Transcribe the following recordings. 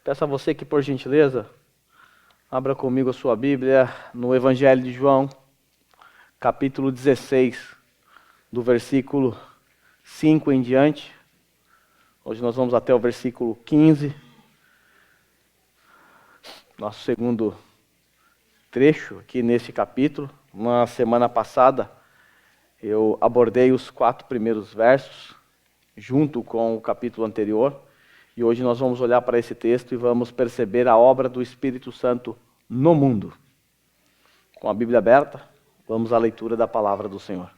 Peço a você que, por gentileza, abra comigo a sua Bíblia no Evangelho de João, capítulo 16, do versículo 5 em diante. Hoje nós vamos até o versículo 15, nosso segundo trecho aqui neste capítulo. Na semana passada, eu abordei os 4 primeiros versos, junto com o capítulo anterior. E hoje nós vamos olhar para esse texto e vamos perceber a obra do Espírito Santo no mundo. Com a Bíblia aberta, vamos à leitura da palavra do Senhor.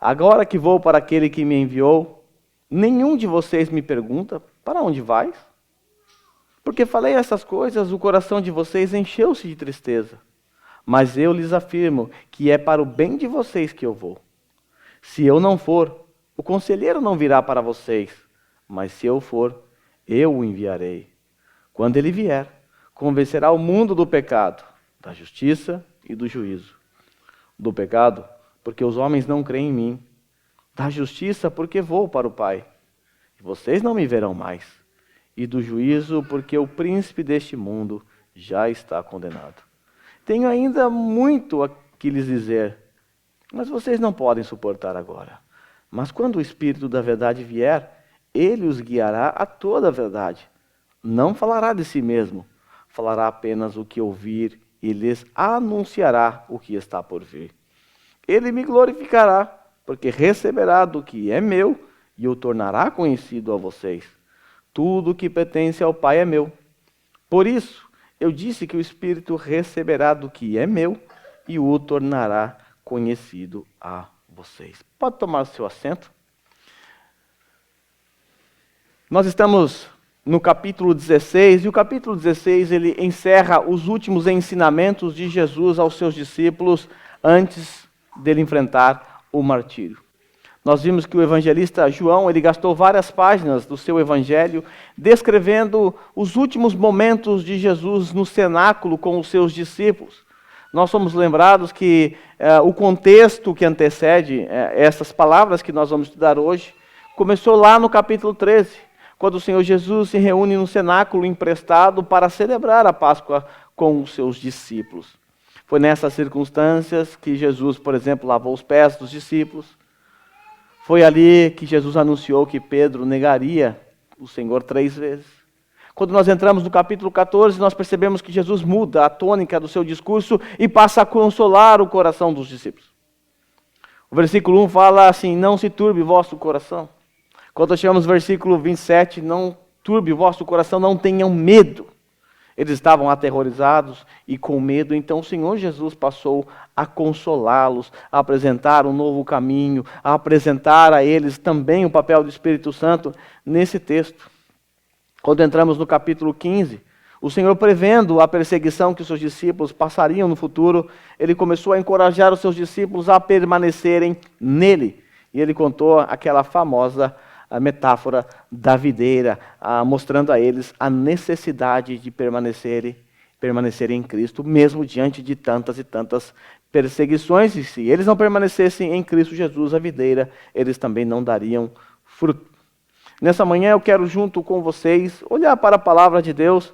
Agora que vou para aquele que me enviou, nenhum de vocês me pergunta, para onde vais? Porque falei essas coisas, o coração de vocês encheu-se de tristeza. Mas eu lhes afirmo que é para o bem de vocês que eu vou. Se eu não for, o conselheiro não virá para vocês. Mas se eu for, eu o enviarei. Quando ele vier, convencerá o mundo do pecado, da justiça e do juízo. Do pecado, porque os homens não creem em mim. Da justiça, porque vou para o Pai, e vocês não me verão mais. E do juízo, porque o príncipe deste mundo já está condenado. Tenho ainda muito a que lhes dizer, mas vocês não podem suportar agora. Mas quando o Espírito da verdade vier, ele os guiará a toda a verdade. Não falará de si mesmo, falará apenas o que ouvir e lhes anunciará o que está por vir. Ele me glorificará, porque receberá do que é meu e o tornará conhecido a vocês. Tudo que pertence ao Pai é meu. Por isso, eu disse que o Espírito receberá do que é meu e o tornará conhecido a vocês. Pode tomar o seu assento? Nós estamos no capítulo 16, e o capítulo 16 ele encerra os últimos ensinamentos de Jesus aos seus discípulos antes dele enfrentar o martírio. Nós vimos que o evangelista João ele gastou várias páginas do seu evangelho descrevendo os últimos momentos de Jesus no cenáculo com os seus discípulos. Nós somos lembrados que o contexto que antecede essas palavras que nós vamos estudar hoje começou lá no capítulo 13. Quando o Senhor Jesus se reúne no cenáculo emprestado para celebrar a Páscoa com os seus discípulos. Foi nessas circunstâncias que Jesus, por exemplo, lavou os pés dos discípulos. Foi ali que Jesus anunciou que Pedro negaria o Senhor 3 vezes. Quando nós entramos no capítulo 14, nós percebemos que Jesus muda a tônica do seu discurso e passa a consolar o coração dos discípulos. O versículo 1 fala assim, não se turbe o vosso coração. Quando chegamos no versículo 27, não turbe o vosso coração, não tenham medo. Eles estavam aterrorizados e com medo, então o Senhor Jesus passou a consolá-los, a apresentar um novo caminho, a apresentar a eles também o papel do Espírito Santo nesse texto. Quando entramos no capítulo 15, o Senhor prevendo a perseguição que os seus discípulos passariam no futuro, ele começou a encorajar os seus discípulos a permanecerem nele. E ele contou aquela famosa a metáfora da videira, mostrando a eles a necessidade de permanecerem em Cristo, mesmo diante de tantas e tantas perseguições. E se eles não permanecessem em Cristo Jesus, a videira, eles também não dariam fruto. Nessa manhã eu quero, junto com vocês, olhar para a palavra de Deus,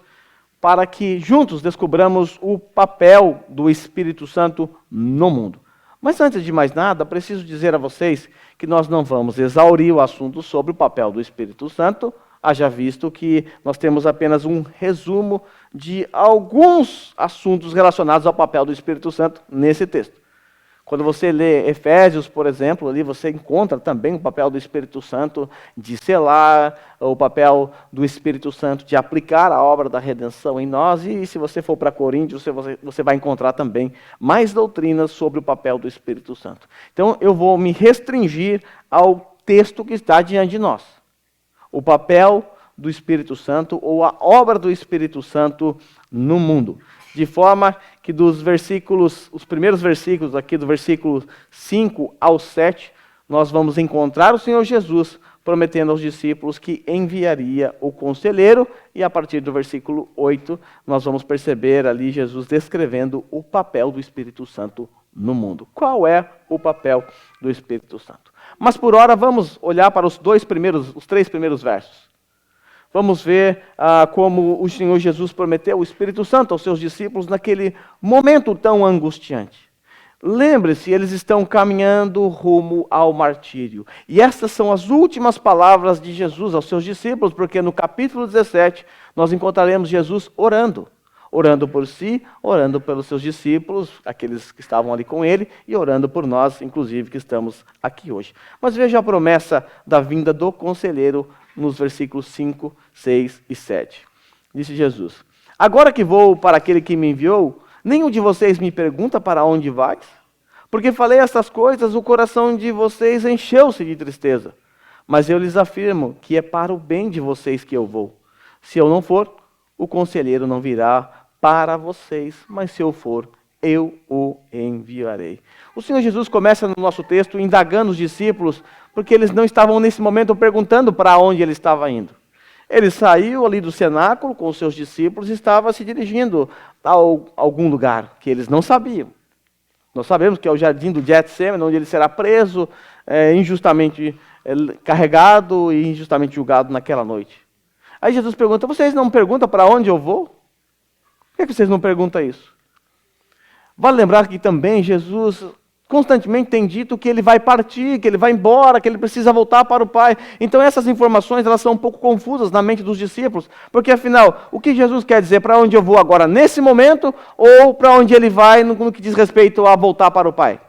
para que juntos descobramos o papel do Espírito Santo no mundo. Mas antes de mais nada, preciso dizer a vocês que nós não vamos exaurir o assunto sobre o papel do Espírito Santo, haja visto que nós temos apenas um resumo de alguns assuntos relacionados ao papel do Espírito Santo nesse texto. Quando você lê Efésios, por exemplo, ali você encontra também o papel do Espírito Santo de selar, o papel do Espírito Santo de aplicar a obra da redenção em nós. E se você for para Coríntios, você vai encontrar também mais doutrinas sobre o papel do Espírito Santo. Então eu vou me restringir ao texto que está diante de nós. O papel do Espírito Santo ou a obra do Espírito Santo no mundo. De forma que os primeiros versículos aqui, do versículo 5 ao 7, nós vamos encontrar o Senhor Jesus prometendo aos discípulos que enviaria o conselheiro, e a partir do versículo 8, nós vamos perceber ali Jesus descrevendo o papel do Espírito Santo no mundo. Qual é o papel do Espírito Santo? Mas por hora vamos olhar para os 3 primeiros versos. vamos ver como o Senhor Jesus prometeu o Espírito Santo aos seus discípulos naquele momento tão angustiante. Lembre-se, eles estão caminhando rumo ao martírio. E estas são as últimas palavras de Jesus aos seus discípulos, porque no capítulo 17 nós encontraremos Jesus orando. Orando por si, orando pelos seus discípulos, aqueles que estavam ali com ele, e orando por nós, inclusive, que estamos aqui hoje. Mas veja a promessa da vinda do Conselheiro nos versículos 5, 6 e 7. Disse Jesus: agora que vou para aquele que me enviou, nenhum de vocês me pergunta para onde vais? Porque falei estas coisas, o coração de vocês encheu-se de tristeza. Mas eu lhes afirmo que é para o bem de vocês que eu vou. Se eu não for, o Conselheiro não virá para vocês, mas se eu for, eu o enviarei. O Senhor Jesus começa no nosso texto indagando os discípulos, porque eles não estavam nesse momento perguntando para onde ele estava indo. Ele saiu ali do cenáculo com os seus discípulos e estava se dirigindo a algum lugar que eles não sabiam. Nós sabemos que é o jardim do Getsemane, onde ele será preso, injustamente carregado e injustamente julgado naquela noite. Aí Jesus pergunta: vocês não perguntam para onde eu vou? Por que vocês não perguntam isso? Vale lembrar que também Jesus constantemente tem dito que ele vai partir, que ele vai embora, que ele precisa voltar para o Pai. Então essas informações elas são um pouco confusas na mente dos discípulos, porque afinal, o que Jesus quer dizer? Para onde eu vou agora nesse momento, ou para onde ele vai no que diz respeito a voltar para o Pai?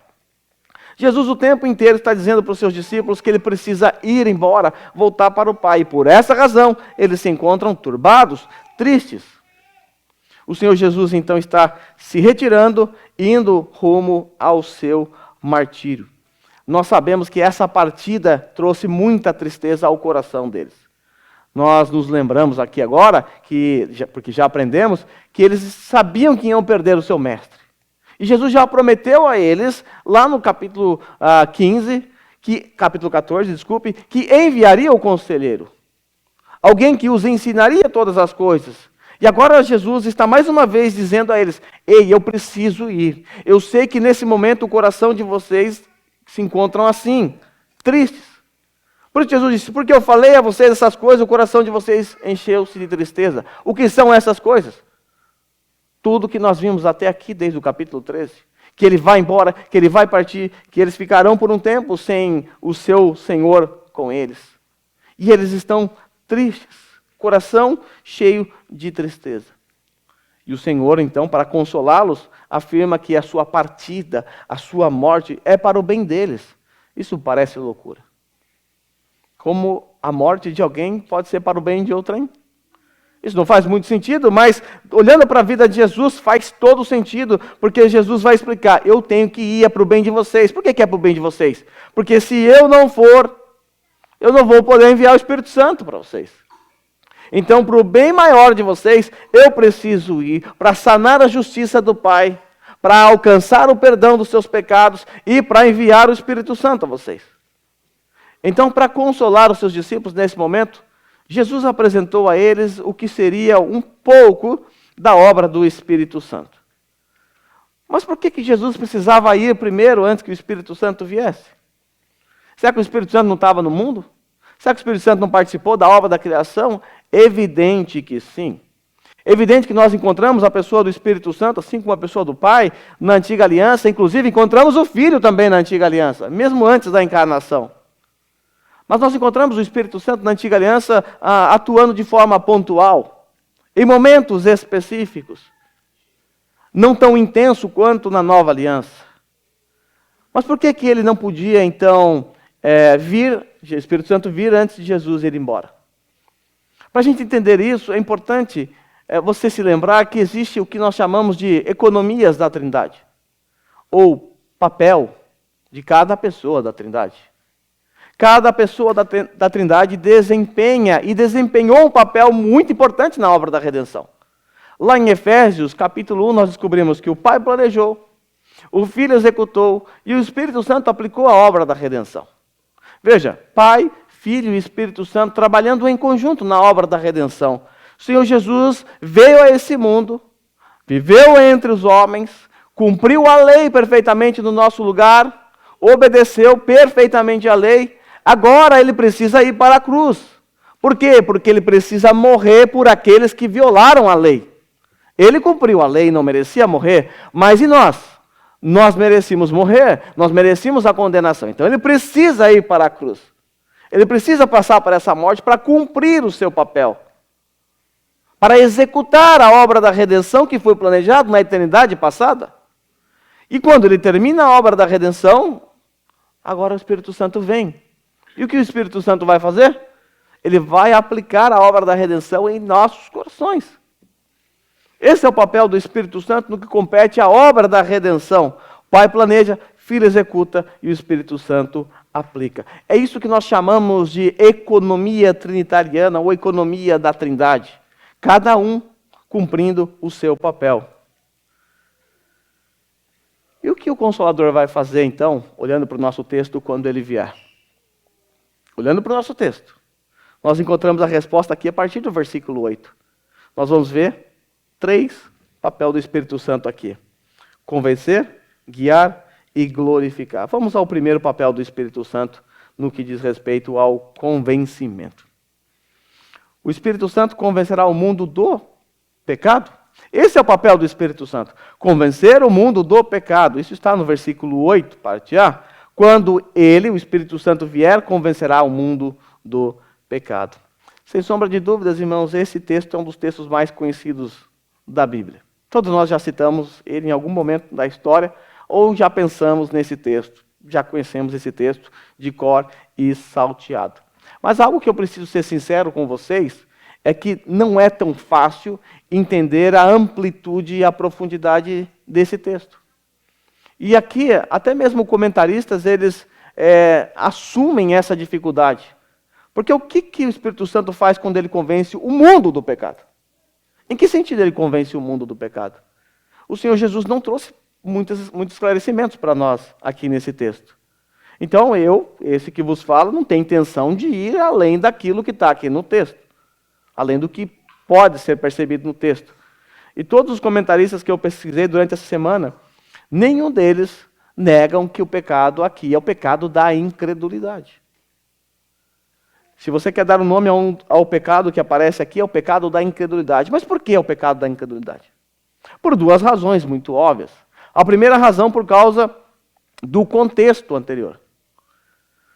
Jesus o tempo inteiro está dizendo para os seus discípulos que ele precisa ir embora, voltar para o Pai. E por essa razão, eles se encontram turbados, tristes. O Senhor Jesus então está se retirando, indo rumo ao seu martírio. Nós sabemos que essa partida trouxe muita tristeza ao coração deles. Nós nos lembramos aqui agora, porque já aprendemos, que eles sabiam que iam perder o seu mestre. E Jesus já prometeu a eles, lá no capítulo 14, que enviaria o Conselheiro. Alguém que os ensinaria todas as coisas. E agora Jesus está mais uma vez dizendo a eles: ei, eu preciso ir. Eu sei que nesse momento o coração de vocês se encontram assim, tristes. Por isso Jesus disse: porque eu falei a vocês essas coisas, o coração de vocês encheu-se de tristeza. O que são essas coisas? Tudo que nós vimos até aqui desde o capítulo 13. Que ele vai embora, que ele vai partir, que eles ficarão por um tempo sem o seu Senhor com eles. E eles estão tristes. Coração cheio de tristeza. E o Senhor, então, para consolá-los, afirma que a sua partida, a sua morte, é para o bem deles. Isso parece loucura. Como a morte de alguém pode ser para o bem de outrem? Isso não faz muito sentido, mas olhando para a vida de Jesus faz todo sentido, porque Jesus vai explicar: eu tenho que ir para o bem de vocês. Por que é para o bem de vocês? Porque se eu não for, eu não vou poder enviar o Espírito Santo para vocês. Então, para o bem maior de vocês, eu preciso ir para sanar a justiça do Pai, para alcançar o perdão dos seus pecados e para enviar o Espírito Santo a vocês. Então, para consolar os seus discípulos nesse momento, Jesus apresentou a eles o que seria um pouco da obra do Espírito Santo. Mas por que Jesus precisava ir primeiro antes que o Espírito Santo viesse? Será que o Espírito Santo não estava no mundo? Será que o Espírito Santo não participou da obra da criação? Evidente que sim. Evidente que nós encontramos a pessoa do Espírito Santo, assim como a pessoa do Pai, na Antiga Aliança. Inclusive, encontramos o Filho também na Antiga Aliança, mesmo antes da encarnação. Mas nós encontramos o Espírito Santo na Antiga Aliança atuando de forma pontual, em momentos específicos. Não tão intenso quanto na Nova Aliança. Mas por que ele não podia, então, o Espírito Santo vir antes de Jesus ir embora? Para a gente entender isso, é importante você se lembrar que existe o que nós chamamos de economias da Trindade, ou papel de cada pessoa da Trindade. Cada pessoa da Trindade desempenha e desempenhou um papel muito importante na obra da redenção. Lá em Efésios, capítulo 1, nós descobrimos que o Pai planejou, o Filho executou e o Espírito Santo aplicou a obra da redenção. Veja, Pai, Filho e Espírito Santo trabalhando em conjunto na obra da redenção. O Senhor Jesus veio a esse mundo, viveu entre os homens, cumpriu a lei perfeitamente no nosso lugar, obedeceu perfeitamente a lei. Agora ele precisa ir para a cruz, Por quê? Porque ele precisa morrer por aqueles que violaram a lei. Ele cumpriu a lei e não merecia morrer, mas e nós? Nós merecíamos morrer, nós merecíamos a condenação. Então ele precisa ir para a cruz. Ele precisa passar por essa morte para cumprir o seu papel. Para executar a obra da redenção que foi planejado na eternidade passada. E quando ele termina a obra da redenção, agora o Espírito Santo vem. E o que o Espírito Santo vai fazer? Ele vai aplicar a obra da redenção em nossos corações. Esse é o papel do Espírito Santo no que compete à obra da redenção. O Pai planeja, Filho executa e o Espírito Santo aplica. É isso que nós chamamos de economia trinitariana ou economia da Trindade. Cada um cumprindo o seu papel. E o que o Consolador vai fazer então, olhando para o nosso texto, quando ele vier? Olhando para o nosso texto, nós encontramos a resposta aqui a partir do versículo 8. Nós vamos ver 3 papéis do Espírito Santo aqui. Convencer, guiar e glorificar. Vamos ao primeiro papel do Espírito Santo, no que diz respeito ao convencimento. O Espírito Santo convencerá o mundo do pecado. Esse é o papel do Espírito Santo. Convencer o mundo do pecado. Isso está no versículo 8, parte A. Quando ele, o Espírito Santo, vier, convencerá o mundo do pecado. Sem sombra de dúvidas, irmãos, esse texto é um dos textos mais conhecidos da Bíblia. Todos nós já citamos ele em algum momento da história, ou já pensamos nesse texto. Já conhecemos esse texto de cor e salteado. Mas algo que eu preciso ser sincero com vocês é que não é tão fácil entender a amplitude e a profundidade desse texto. E aqui, até mesmo comentaristas, eles assumem essa dificuldade. Porque o que o Espírito Santo faz quando ele convence o mundo do pecado? Em que sentido ele convence o mundo do pecado? O Senhor Jesus não trouxe muitos esclarecimentos para nós aqui nesse texto. Então esse que vos falo, não tem intenção de ir além daquilo que está aqui no texto. Além do que pode ser percebido no texto. E todos os comentaristas que eu pesquisei durante essa semana, nenhum deles negam que o pecado aqui é o pecado da incredulidade. Se você quer dar um nome ao pecado que aparece aqui, é o pecado da incredulidade. Mas por que é o pecado da incredulidade? Por 2 razões muito óbvias. A primeira razão por causa do contexto anterior.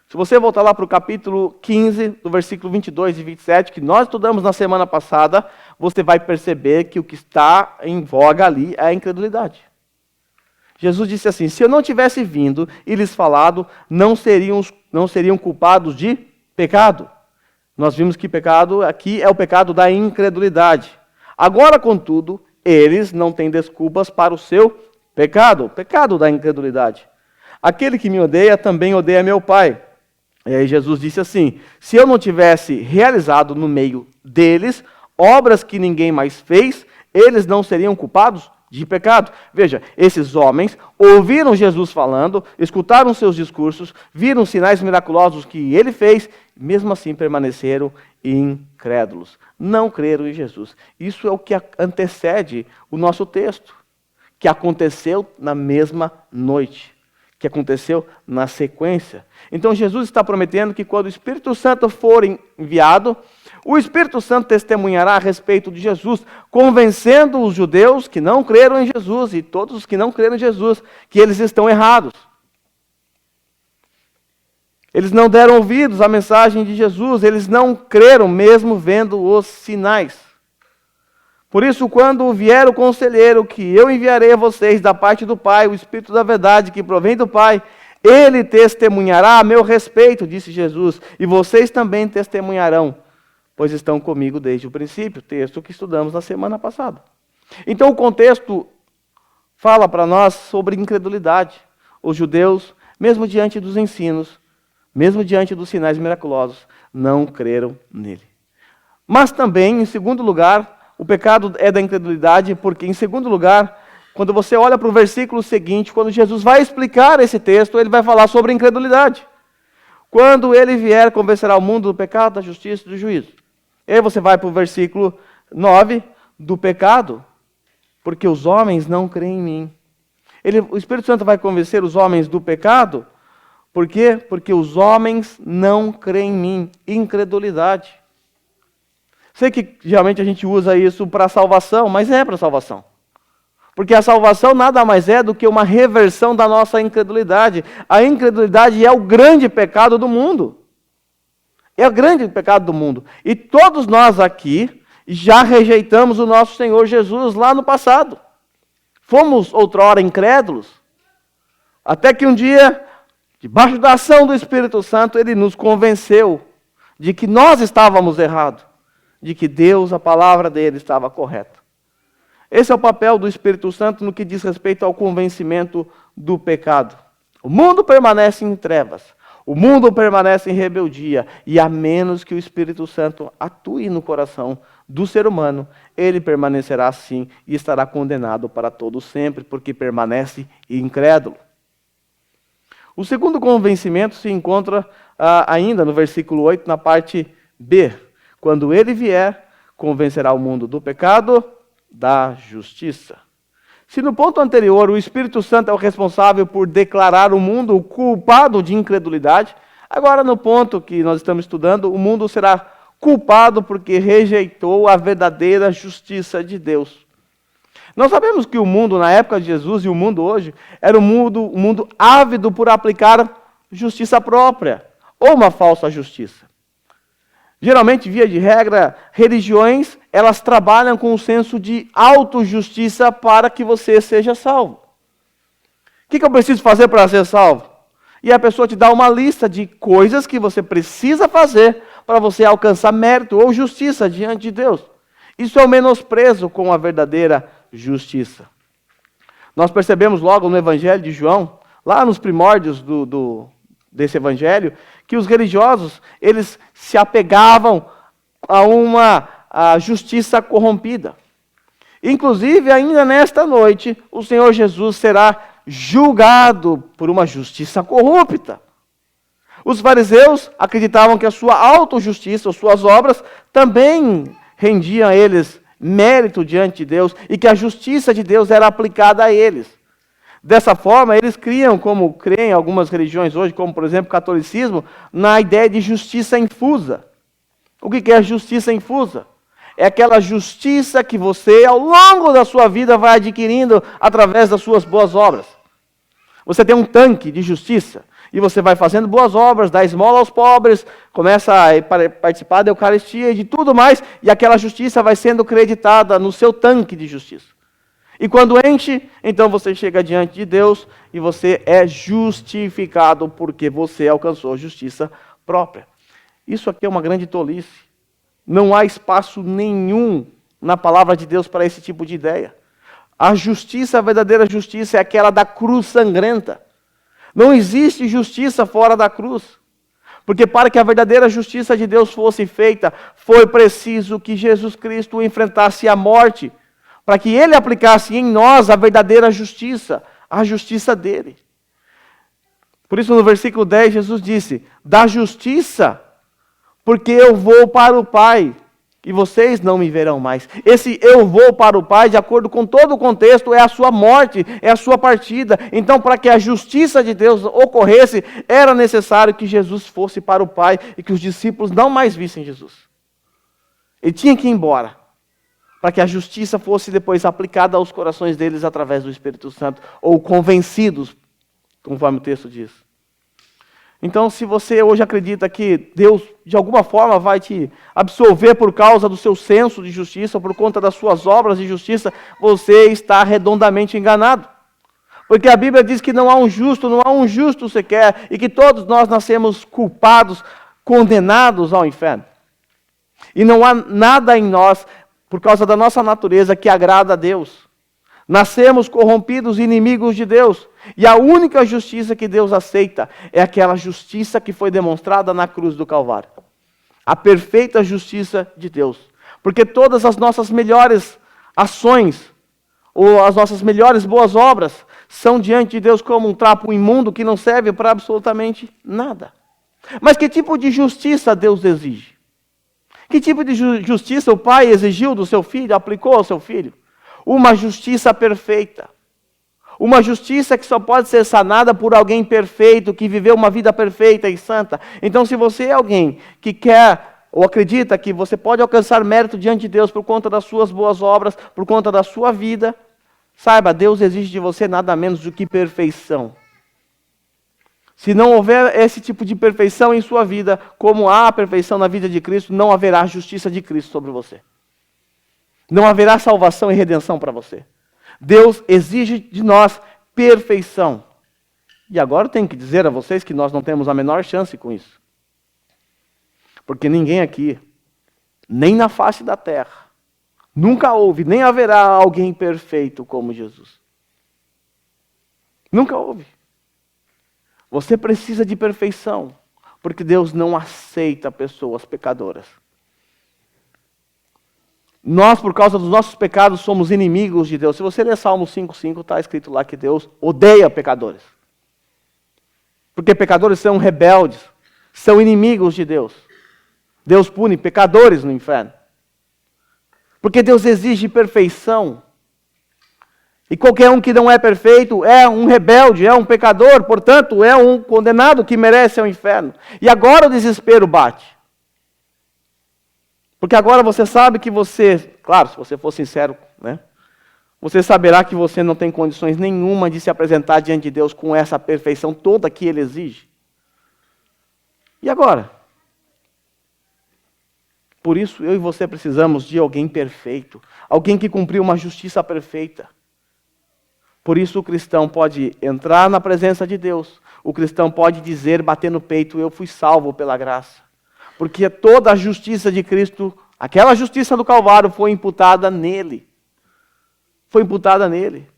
Se você voltar lá para o capítulo 15, do versículo 22 e 27, que nós estudamos na semana passada, você vai perceber que o que está em voga ali é a incredulidade. Jesus disse assim, se eu não tivesse vindo e lhes falado, não seriam culpados de pecado. Nós vimos que pecado aqui é o pecado da incredulidade. Agora, contudo, eles não têm desculpas para o seu pecado, o pecado da incredulidade. Aquele que me odeia também odeia meu Pai. E aí Jesus disse assim, se eu não tivesse realizado no meio deles obras que ninguém mais fez, eles não seriam culpados de pecado. Veja, esses homens ouviram Jesus falando, escutaram seus discursos, viram sinais miraculosos que ele fez, mesmo assim permaneceram incrédulos. Não creram em Jesus. Isso é o que antecede o nosso texto, que aconteceu na mesma noite, que aconteceu na sequência. Então Jesus está prometendo que quando o Espírito Santo for enviado, o Espírito Santo testemunhará a respeito de Jesus, convencendo os judeus que não creram em Jesus e todos os que não creram em Jesus, que eles estão errados. Eles não deram ouvidos à mensagem de Jesus, eles não creram mesmo vendo os sinais. Por isso, quando vier o conselheiro que eu enviarei a vocês da parte do Pai, o Espírito da verdade que provém do Pai, ele testemunhará a meu respeito, disse Jesus, e vocês também testemunharão, pois estão comigo desde o princípio, texto que estudamos na semana passada. Então o contexto fala para nós sobre incredulidade. Os judeus, mesmo diante dos ensinos, mesmo diante dos sinais miraculosos, não creram nele. Mas também, em segundo lugar, o pecado é da incredulidade, porque, em segundo lugar, quando você olha para o versículo seguinte, quando Jesus vai explicar esse texto, ele vai falar sobre a incredulidade. Quando ele vier, convencerá o mundo do pecado, da justiça e do juízo. E aí você vai para o versículo 9, do pecado, porque os homens não creem em mim. O Espírito Santo vai convencer os homens do pecado, por quê? Porque os homens não creem em mim. Incredulidade. Sei que geralmente a gente usa isso para salvação, mas é para salvação. Porque a salvação nada mais é do que uma reversão da nossa incredulidade. A incredulidade é o grande pecado do mundo. É o grande pecado do mundo. E todos nós aqui já rejeitamos o nosso Senhor Jesus lá no passado. Fomos outrora incrédulos, até que um dia, debaixo da ação do Espírito Santo, Ele nos convenceu de que nós estávamos errados, de que Deus, a palavra dele, estava correta. Esse é o papel do Espírito Santo no que diz respeito ao convencimento do pecado. O mundo permanece em trevas, o mundo permanece em rebeldia, e a menos que o Espírito Santo atue no coração do ser humano, ele permanecerá assim e estará condenado para todo sempre, porque permanece incrédulo. O segundo convencimento se encontra ainda no versículo 8, na parte B. Quando ele vier, convencerá o mundo do pecado, da justiça. Se no ponto anterior o Espírito Santo é o responsável por declarar o mundo culpado de incredulidade, agora no ponto que nós estamos estudando, o mundo será culpado porque rejeitou a verdadeira justiça de Deus. Nós sabemos que o mundo na época de Jesus e o mundo hoje era um mundo ávido por aplicar justiça própria ou uma falsa justiça. Geralmente, via de regra, religiões, elas trabalham com um senso de autojustiça para que você seja salvo. O que eu preciso fazer para ser salvo? E a pessoa te dá uma lista de coisas que você precisa fazer para você alcançar mérito ou justiça diante de Deus. Isso é o menosprezo com a verdadeira justiça. Nós percebemos logo no Evangelho de João, lá nos primórdios desse Evangelho, que os religiosos, eles se apegavam a uma justiça corrompida. Inclusive, ainda nesta noite, o Senhor Jesus será julgado por uma justiça corrupta. Os fariseus acreditavam que a sua autojustiça, as suas obras, também rendiam a eles mérito diante de Deus e que a justiça de Deus era aplicada a eles. Dessa forma, eles criam, como creem algumas religiões hoje, como por exemplo o catolicismo, na ideia de justiça infusa. O que é justiça infusa? É aquela justiça que você, ao longo da sua vida, vai adquirindo através das suas boas obras. Você tem um tanque de justiça e você vai fazendo boas obras, dá esmola aos pobres, começa a participar da Eucaristia e de tudo mais, e aquela justiça vai sendo creditada no seu tanque de justiça. E quando enche, então você chega diante de Deus e você é justificado porque você alcançou justiça própria. Isso aqui é uma grande tolice. Não há espaço nenhum na palavra de Deus para esse tipo de ideia. A justiça, a verdadeira justiça, é aquela da cruz sangrenta. Não existe justiça fora da cruz. Porque para que a verdadeira justiça de Deus fosse feita, foi preciso que Jesus Cristo enfrentasse a morte, para que Ele aplicasse em nós a verdadeira justiça, a justiça dEle. Por isso no versículo 10 Jesus disse, da justiça, porque eu vou para o Pai, e vocês não me verão mais. Esse eu vou para o Pai, de acordo com todo o contexto, é a sua morte, é a sua partida. Então, para que a justiça de Deus ocorresse, era necessário que Jesus fosse para o Pai e que os discípulos não mais vissem Jesus. Ele tinha que ir embora, para que a justiça fosse depois aplicada aos corações deles através do Espírito Santo, ou convencidos, conforme o texto diz. Então, se você hoje acredita que Deus, de alguma forma, vai te absolver por causa do seu senso de justiça, ou por conta das suas obras de justiça, você está redondamente enganado. Porque a Bíblia diz que não há um justo sequer, e que todos nós nascemos culpados, condenados ao inferno. E não há nada em nós, por causa da nossa natureza, que agrada a Deus. Nascemos corrompidos, inimigos de Deus. E a única justiça que Deus aceita é aquela justiça que foi demonstrada na cruz do Calvário. A perfeita justiça de Deus. Porque todas as nossas melhores ações, ou as nossas melhores boas obras, são diante de Deus como um trapo imundo que não serve para absolutamente nada. Mas que tipo de justiça Deus exige? Que tipo de justiça o Pai exigiu do seu filho, aplicou ao seu filho? Uma justiça perfeita. Uma justiça que só pode ser sanada por alguém perfeito, que viveu uma vida perfeita e santa. Então, se você é alguém que quer ou acredita que você pode alcançar mérito diante de Deus por conta das suas boas obras, por conta da sua vida, saiba, Deus exige de você nada menos do que perfeição. Se não houver esse tipo de perfeição em sua vida, como há a perfeição na vida de Cristo, não haverá a justiça de Cristo sobre você. Não haverá salvação e redenção para você. Deus exige de nós perfeição. E agora eu tenho que dizer a vocês que nós não temos a menor chance com isso. Porque ninguém aqui, nem na face da terra, nunca houve, nem haverá alguém perfeito como Jesus. Nunca houve. Você precisa de perfeição, porque Deus não aceita pessoas pecadoras. Nós, por causa dos nossos pecados, somos inimigos de Deus. Se você ler Salmo 5:5, está escrito lá que Deus odeia pecadores. Porque pecadores são rebeldes, são inimigos de Deus. Deus pune pecadores no inferno. Porque Deus exige perfeição. E qualquer um que não é perfeito é um rebelde, é um pecador, portanto, é um condenado que merece o inferno. E agora o desespero bate. Porque agora você sabe que você, claro, se você for sincero, né? Você saberá que você não tem condições nenhuma de se apresentar diante de Deus com essa perfeição toda que Ele exige. E agora? Por isso, eu e você precisamos de alguém perfeito. Alguém que cumpriu uma justiça perfeita. Por isso o cristão pode entrar na presença de Deus. O cristão pode dizer, bater no peito, eu fui salvo pela graça. Porque toda a justiça de Cristo, aquela justiça do Calvário foi imputada nele. Foi imputada nele.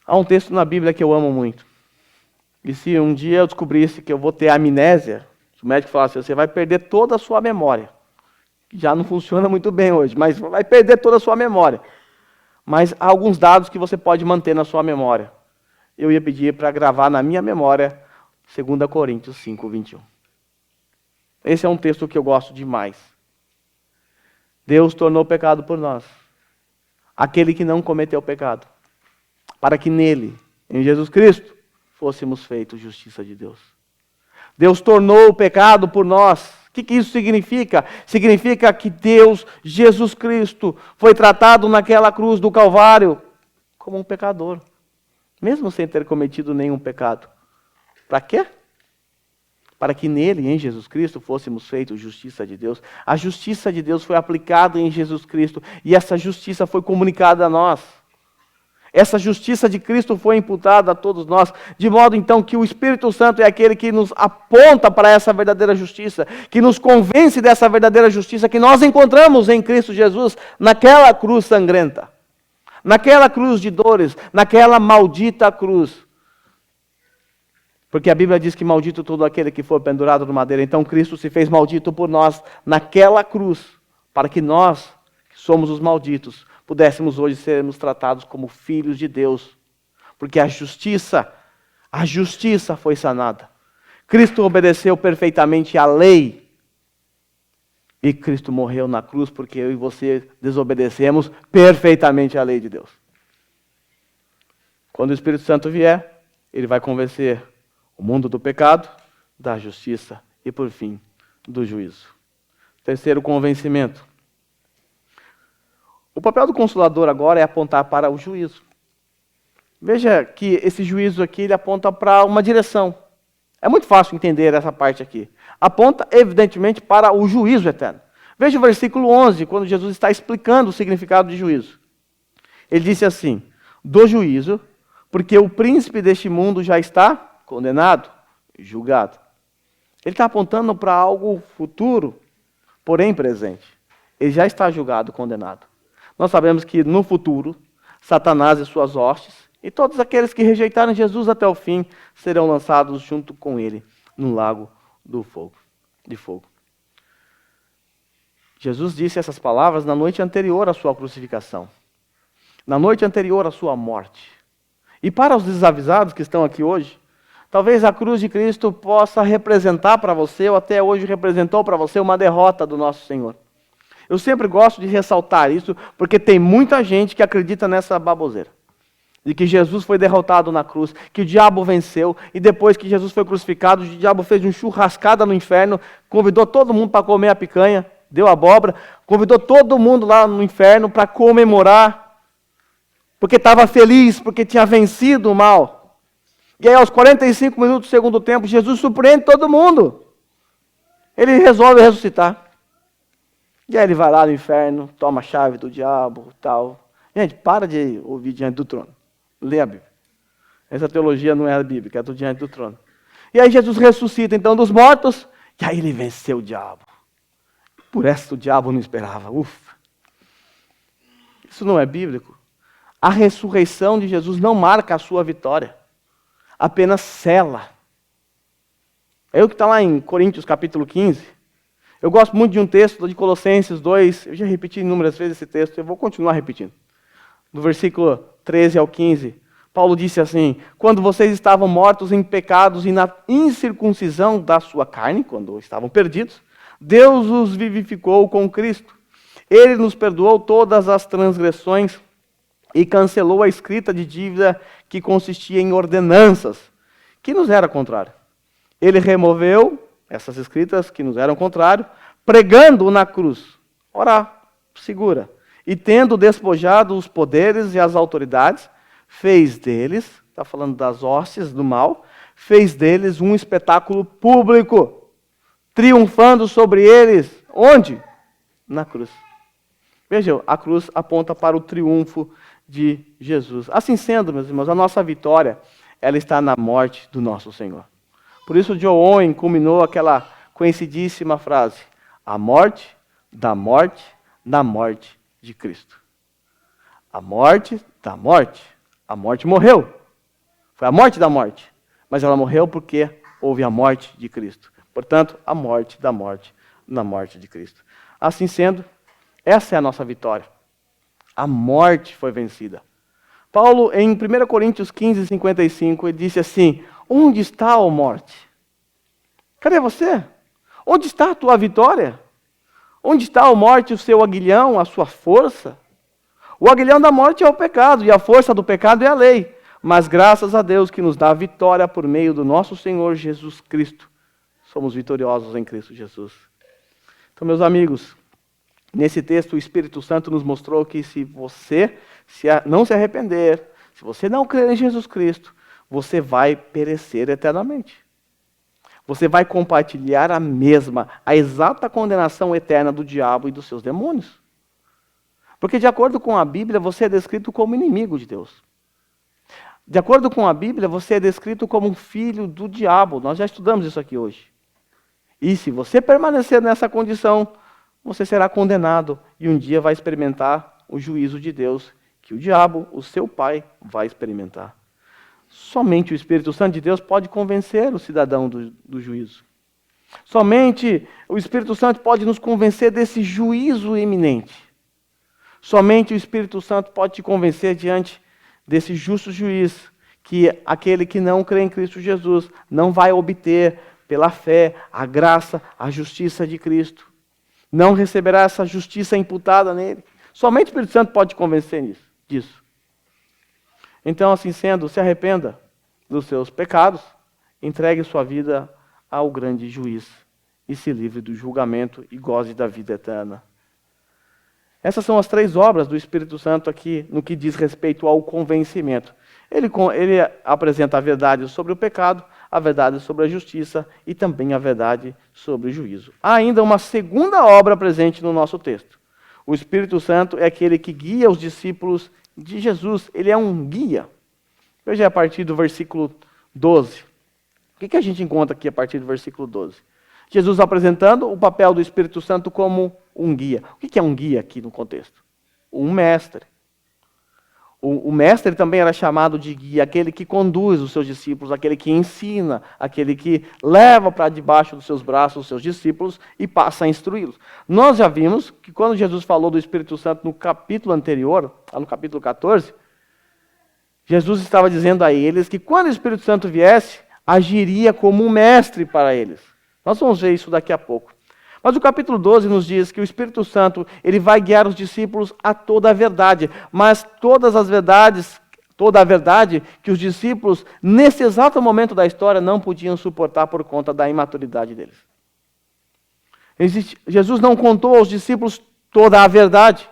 Há um texto na Bíblia que eu amo muito. E se um dia eu descobrisse que eu vou ter amnésia, se o médico falasse, você vai perder toda a sua memória. Que já não funciona muito bem hoje, mas vai perder toda a sua memória. Mas há alguns dados que você pode manter na sua memória. Eu ia pedir para gravar na minha memória 2 Coríntios 5:21. Esse é um texto que eu gosto demais. Deus tornou pecado por nós. Aquele que não cometeu pecado. Para que nele, em Jesus Cristo, fôssemos feitos justiça de Deus. Deus tornou o pecado por nós. O que isso significa? Significa que Deus, Jesus Cristo, foi tratado naquela cruz do Calvário como um pecador. Mesmo sem ter cometido nenhum pecado. Para quê? Para que nele, em Jesus Cristo, fôssemos feitos justiça de Deus. A justiça de Deus foi aplicada em Jesus Cristo. E essa justiça foi comunicada a nós. Essa justiça de Cristo foi imputada a todos nós, de modo então que o Espírito Santo é aquele que nos aponta para essa verdadeira justiça, que nos convence dessa verdadeira justiça que nós encontramos em Cristo Jesus, naquela cruz sangrenta, naquela cruz de dores, naquela maldita cruz. Porque a Bíblia diz que maldito todo aquele que for pendurado no madeira. Então Cristo se fez maldito por nós naquela cruz, para que nós, que somos os malditos, pudéssemos hoje sermos tratados como filhos de Deus. Porque a justiça foi sanada. Cristo obedeceu perfeitamente à lei. E Cristo morreu na cruz porque eu e você desobedecemos perfeitamente à lei de Deus. Quando o Espírito Santo vier, ele vai convencer o mundo do pecado, da justiça e, por fim, do juízo. Terceiro convencimento. O papel do Consolador agora é apontar para o juízo. Veja que esse juízo aqui, ele aponta para uma direção. É muito fácil entender essa parte aqui. Aponta, evidentemente, para o juízo eterno. Veja o versículo 11, quando Jesus está explicando o significado de juízo. Ele disse assim, do juízo, porque o príncipe deste mundo já está condenado, julgado. Ele está apontando para algo futuro, porém presente. Ele já está julgado, condenado. Nós sabemos que no futuro, Satanás e suas hostes, e todos aqueles que rejeitaram Jesus até o fim, serão lançados junto com ele no lago de fogo. Jesus disse essas palavras na noite anterior à sua crucificação. Na noite anterior à sua morte. E para os desavisados que estão aqui hoje, talvez a cruz de Cristo possa representar para você, ou até hoje representou para você, uma derrota do nosso Senhor. Eu sempre gosto de ressaltar isso, porque tem muita gente que acredita nessa baboseira. de que Jesus foi derrotado na cruz, que o diabo venceu, e depois que Jesus foi crucificado, o diabo fez uma churrascada no inferno, convidou todo mundo para comer a picanha, deu abóbora, convidou todo mundo lá no inferno para comemorar, porque estava feliz, porque tinha vencido o mal. E aí aos 45 minutos do segundo tempo, Jesus surpreende todo mundo. Ele resolve ressuscitar. E aí ele vai lá no inferno, toma a chave do diabo, tal. Gente, para de ouvir diante do trono. Lê a Bíblia. Essa teologia não é a bíblica, é do diante do trono. E aí Jesus ressuscita então dos mortos, e aí ele venceu o diabo. Por essa o diabo não esperava. Ufa. Isso não é bíblico. A ressurreição de Jesus não marca a sua vitória. Apenas sela. É o que está lá em Coríntios capítulo 15. Eu gosto muito de um texto de Colossenses 2. Eu já repeti inúmeras vezes esse texto, eu vou continuar repetindo. Do versículo 13 ao 15, Paulo disse assim: quando vocês estavam mortos em pecados e na incircuncisão da sua carne, quando estavam perdidos, Deus os vivificou com Cristo. Ele nos perdoou todas as transgressões e cancelou a escrita de dívida que consistia em ordenanças, que nos era contrário. Ele removeu essas escritas que nos eram contrário, pregando na cruz. Ora, segura. E tendo despojado os poderes e as autoridades, fez deles, está falando das hostes do mal, fez deles um espetáculo público, triunfando sobre eles. Onde? Na cruz. Vejam, a cruz aponta para o triunfo de Jesus. Assim sendo, meus irmãos, a nossa vitória, ela está na morte do nosso Senhor. Por isso, John Owen culminou aquela conhecidíssima frase: a morte, na morte de Cristo. A morte da morte. A morte morreu. Foi a morte da morte. Mas ela morreu porque houve a morte de Cristo. Portanto, a morte da morte na morte de Cristo. Assim sendo, essa é a nossa vitória. A morte foi vencida. Paulo, em 1 Coríntios 15, 55, ele disse assim: onde está a morte? Cadê você? Onde está a tua vitória? Onde está a morte, o seu aguilhão, a sua força? O aguilhão da morte é o pecado, e a força do pecado é a lei. Mas graças a Deus que nos dá a vitória por meio do nosso Senhor Jesus Cristo. Somos vitoriosos em Cristo Jesus. Então, meus amigos, nesse texto o Espírito Santo nos mostrou que se você não se arrepender, se você não crer em Jesus Cristo, você vai perecer eternamente. Você vai compartilhar a exata condenação eterna do diabo e dos seus demônios. Porque de acordo com a Bíblia, você é descrito como inimigo de Deus. De acordo com a Bíblia, você é descrito como um filho do diabo. Nós já estudamos isso aqui hoje. E se você permanecer nessa condição, você será condenado e um dia vai experimentar o juízo de Deus, que o diabo, o seu pai, vai experimentar. Somente o Espírito Santo de Deus pode convencer o cidadão do juízo. Somente o Espírito Santo pode nos convencer desse juízo iminente. Somente o Espírito Santo pode te convencer diante desse justo juiz, que aquele que não crê em Cristo Jesus não vai obter pela fé a graça, a justiça de Cristo. Não receberá essa justiça imputada nele. Somente o Espírito Santo pode te convencer disso. Então, assim sendo, se arrependa dos seus pecados, entregue sua vida ao grande juiz e se livre do julgamento e goze da vida eterna. Essas são as 3 obras do Espírito Santo aqui no que diz respeito ao convencimento. Ele apresenta a verdade sobre o pecado, a verdade sobre a justiça e também a verdade sobre o juízo. Há ainda uma segunda obra presente no nosso texto. O Espírito Santo é aquele que guia os discípulos de Jesus. Ele é um guia. Veja a partir do versículo 12. O que a gente encontra aqui a partir do versículo 12? Jesus apresentando o papel do Espírito Santo como um guia. O que é um guia aqui no contexto? Um mestre. O mestre também era chamado de guia, aquele que conduz os seus discípulos, aquele que ensina, aquele que leva para debaixo dos seus braços os seus discípulos e passa a instruí-los. Nós já vimos que quando Jesus falou do Espírito Santo no capítulo anterior, no capítulo 14, Jesus estava dizendo a eles que quando o Espírito Santo viesse, agiria como um mestre para eles. Nós vamos ver isso daqui a pouco. Mas o capítulo 12 nos diz que o Espírito Santo ele vai guiar os discípulos a toda a verdade, mas todas as verdades, Toda a verdade que os discípulos, nesse exato momento da história, não podiam suportar por conta da imaturidade deles. Jesus não contou aos discípulos toda a verdade.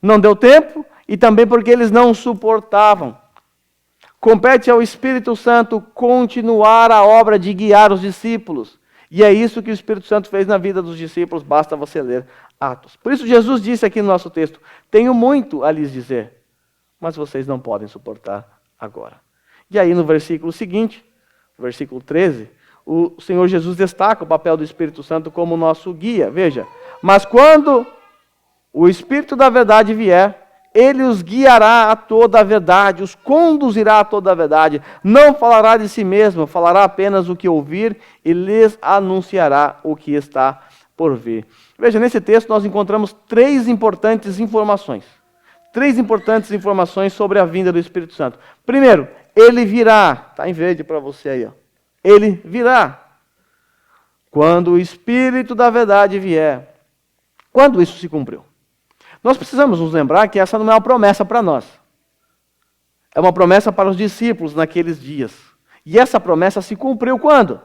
Não deu tempo e também porque eles não suportavam. Compete ao Espírito Santo continuar a obra de guiar os discípulos. E é isso que o Espírito Santo fez na vida dos discípulos, basta você ler Atos. Por isso Jesus disse aqui no nosso texto: tenho muito a lhes dizer, mas vocês não podem suportar agora. E aí no versículo seguinte, versículo 13, o Senhor Jesus destaca o papel do Espírito Santo como nosso guia. Veja, mas quando o Espírito da verdade vier, ele os guiará a toda a verdade, os conduzirá a toda a verdade. Não falará de si mesmo, falará apenas o que ouvir e lhes anunciará o que está por vir. Veja, nesse texto nós encontramos três importantes informações sobre a vinda do Espírito Santo. Primeiro, ele virá. Está em verde para você aí. Ó. Ele virá. Quando o Espírito da verdade vier. Quando isso se cumpriu? Nós precisamos nos lembrar que essa não é uma promessa para nós. É uma promessa para os discípulos naqueles dias. E essa promessa se cumpriu quando?